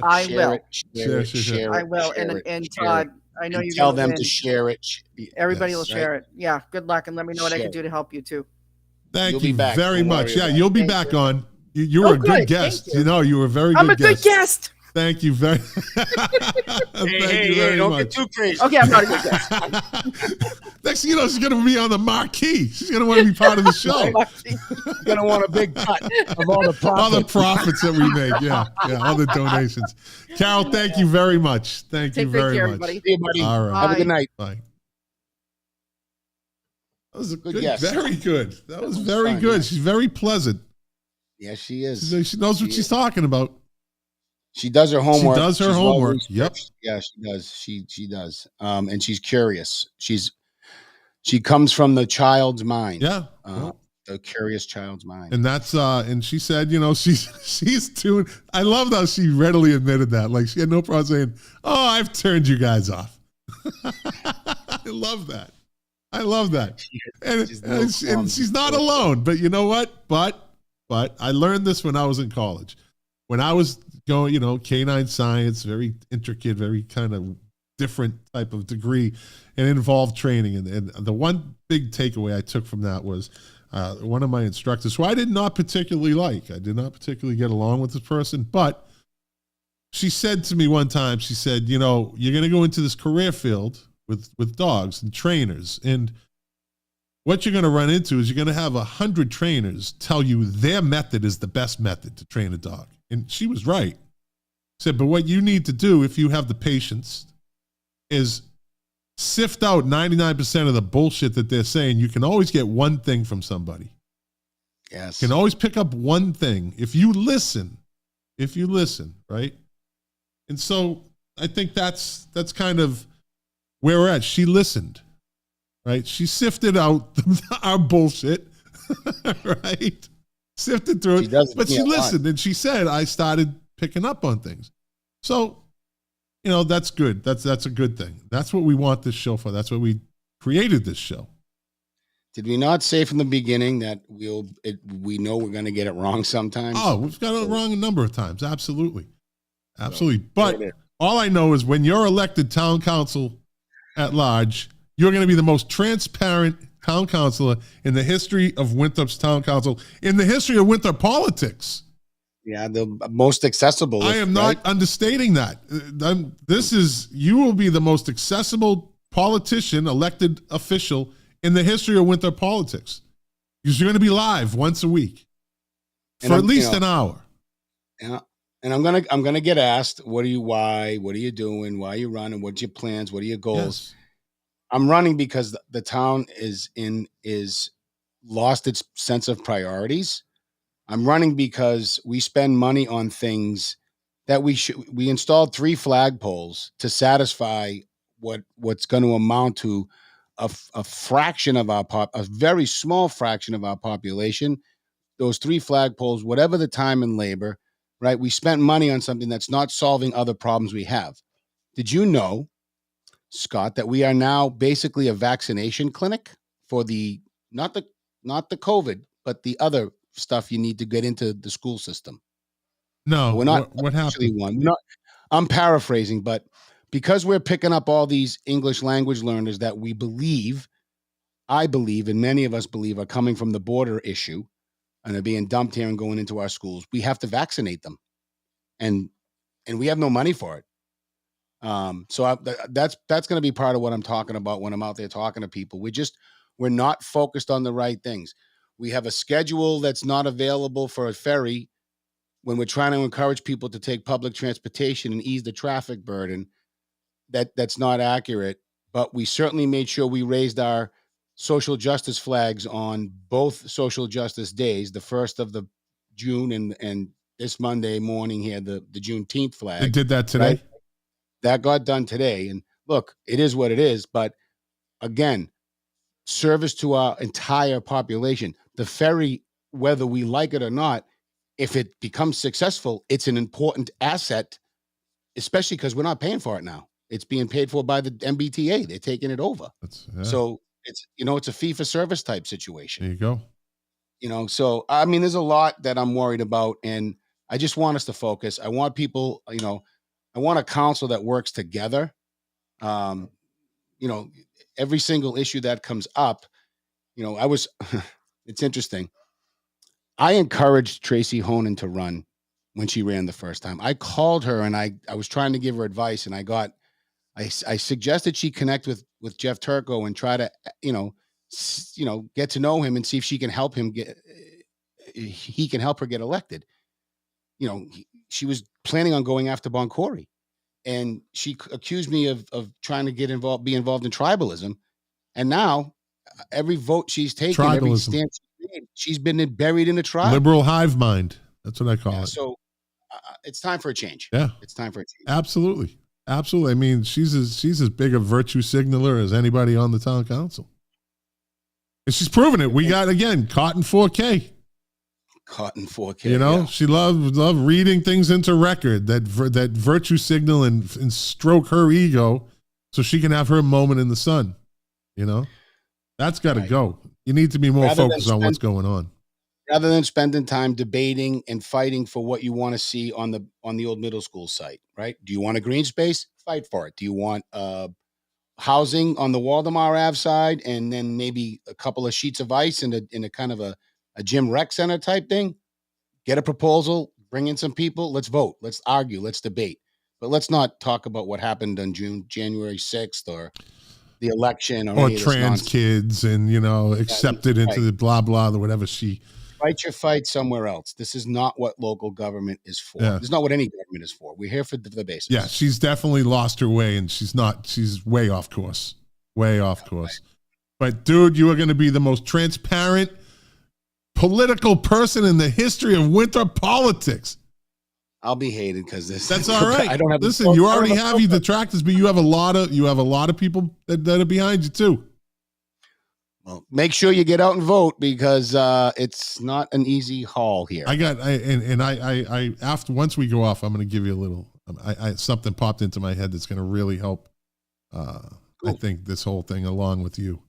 I will. Share I will. And Todd, I know you tell them to share it. Everybody will share it. Yeah. Good luck, and let me know what I can do to help you too. Thank you very much. Yeah, you'll be back on. You were a good guest. You know, you were a very good guest. I'm a good guest. Thank you very Hey, don't get too crazy. Okay, I'm not a good guest. Next thing you know, she's going to be on the marquee. She's going to want to be part of the show. She's going to want a big cut of all the profits. All the profits that we make. Yeah, all the donations. Carol, thank you very much. Thank you very much. Everybody. See you, buddy. All right. Have a good night. Bye. That was a good guess. Very good. That was very good. Yeah. She's very pleasant. Yeah, she is. She knows what she's talking about. She does her homework. She does her homework. Yep. Yeah, she does. She does. And she's curious. She comes from the child's mind. Yeah. The curious child's mind. And that's and she said, you know, she's tuned. I love how she readily admitted that. Like she had no problem saying, "Oh, I've turned you guys off." I love that. And she's not alone. But you know what? But I learned this when I was in college. When I was going, you know, canine science, very intricate, very kind of different type of degree, and involved training. And the one big takeaway I took from that was one of my instructors, who I did not particularly like. I did not particularly get along with this person, but she said to me one time, she said, you know, you're going to go into this career field with dogs and trainers, and what you're going to run into is you're going to have 100 trainers tell you their method is the best method to train a dog. And she was right. Said, but what you need to do if you have the patience is sift out 99% of the bullshit that they're saying. You can always get one thing from somebody. Yes. You can always pick up one thing if you listen, right? And so I think that's kind of where we're at. She listened, right? She sifted out our bullshit, right? Sifted through it, but she listened and she said, I started picking up on things. So, you know, that's good. That's a good thing. That's what we want this show for. That's what we created this show. Did we not say from the beginning that we know we're going to get it wrong sometimes? Oh, we've got it wrong a number of times. Absolutely. But all I know is when you're elected town council at large, you're going to be the most transparent town councilor in the history of Winthrop's town council, in the history of Winthrop politics. Yeah, the most accessible. I am not understating that. You will be the most accessible politician, elected official in the history of Winthrop politics. Because you're going to be live once a week for at least an hour. Yeah. And I'm gonna get asked, what are you doing? Why are you running? What's your plans? What are your goals? Yes. I'm running because the town is lost its sense of priorities. I'm running because we spend money on things that we installed 3 flagpoles to satisfy what's going to amount to a fraction of a very small fraction of our population. Those 3 flagpoles, whatever the time and labor, right? We spent money on something that's not solving other problems we have. Did you know, Scott, that we are now basically a vaccination clinic for not the COVID, but the other stuff you need to get into the school system? No, we're not. What happened? I'm paraphrasing, but because we're picking up all these English language learners that I believe, and many of us believe, are coming from the border issue and are being dumped here and going into our schools, we have to vaccinate them, and we have no money for it. So that's going to be part of what I'm talking about when I'm out there talking to people. We're not focused on the right things. We have a schedule that's not available for a ferry when we're trying to encourage people to take public transportation and ease the traffic burden. That's not accurate, but we certainly made sure we raised our social justice flags on both social justice days, the 1st of the June and this Monday morning here, the Juneteenth flag. They did that today? Right? That got done today. And look, it is what it is. But again, service to our entire population. The ferry, whether we like it or not, if it becomes successful, it's an important asset, especially because we're not paying for it now. It's being paid for by the MBTA. They're taking it over. So it's, it's a fee for service type situation. There you go. So, I mean, there's a lot that I'm worried about, and I just want us to focus. I want people, I want a council that works together. Every single issue that comes up, it's interesting. I encouraged Tracy Honan to run when she ran the first time. I called her and I was trying to give her advice, and I suggested she connect with Jeff Turco and try to, get to know him and see if she can help him he can help her get elected. She was planning on going after Boncory, and she accused me of trying to be involved in tribalism. And now every vote she's taken, every stance she's been buried in a tribe. Liberal hive mind. That's what I call it. So it's time for a change. Yeah. It's time for a change. Absolutely. Absolutely. I mean, she's as big a virtue signaler as anybody on the town council. And she's proven it. We got, again, caught in 4K. Caught in 4K. She loved reading things into record, that virtue signal and stroke her ego so she can have her moment in the sun. That's got to go. You need to be more focused on what's going on. Rather than spending time debating and fighting for what you want to see on the old middle school site, right? Do you want a green space? Fight for it. Do you want housing on the Waldemar Ave side, and then maybe a couple of sheets of ice in a kind of a gym rec center type thing? Get a proposal, bring in some people. Let's vote. Let's argue. Let's debate. But let's not talk about what happened on January 6th or the election or trans kids and, accepted into the blah, blah, or whatever she... Fight your fight somewhere else. This is not what local government is for. Yeah. This is not what any government is for. We're here for the basics. Yeah, she's definitely lost her way, and she's way off course. Way off course. But, dude, you are going to be the most transparent political person in the history of Winthrop politics. I'll be hated because that's all right. I don't have. Listen, you already have your detractors, but you have a lot of people that are behind you too. Well, make sure you get out and vote, because it's not an easy haul here. I after once we go off, I'm going to give you a little. Something popped into my head that's going to really help. Cool. I think this whole thing along with you,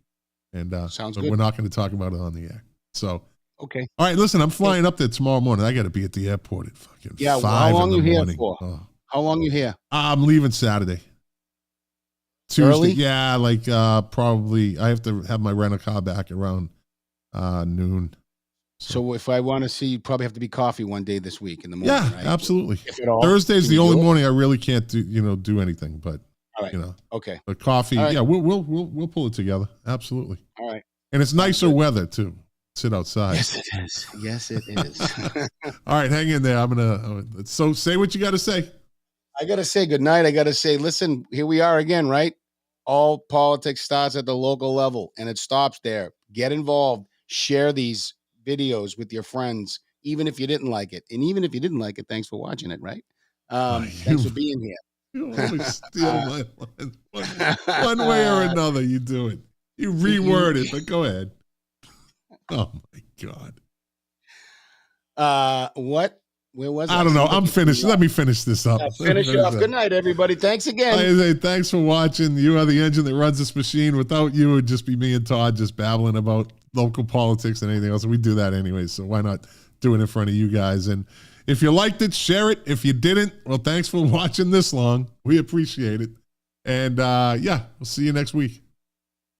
and sounds but good. We're not going to talk about it on the air. So okay. All right, listen, I'm flying up there tomorrow morning. I got to be at the airport at fucking 5 how long in the you morning. Here for? Oh. How long you here? I'm leaving Saturday. Tuesday, early? Yeah, like probably I have to have my rental car back around noon. So if I want to see, you probably have to be coffee one day this week in the morning. Yeah, right? absolutely. If at all, Thursday's the only morning I really can't do anything. But all right, okay. But coffee, right. Yeah, we'll pull it together. Absolutely. All right. And it's nicer weather too. Sit outside. Yes, it is. Yes, it is. All right, hang in there. So say what you got to say. I got to say good night. I got to say, listen, here we are again, right? All politics starts at the local level, and it stops there. Get involved. Share these videos with your friends, even if you didn't like it. And even if you didn't like it, thanks for watching it, right? Thanks for being here. You always steal my line. One way or another, you do it. You reword it, but go ahead. Oh, my God. What? Where was I? I don't know. I'm finished. Let me finish this up. Finish it off. Good night, everybody. Thanks again. I say thanks for watching. You are the engine that runs this machine. Without you, it would just be me and Todd just babbling about local politics and anything else. We do that anyway, so why not do it in front of you guys? And if you liked it, share it. If you didn't, well, thanks for watching this long. We appreciate it. And, we'll see you next week.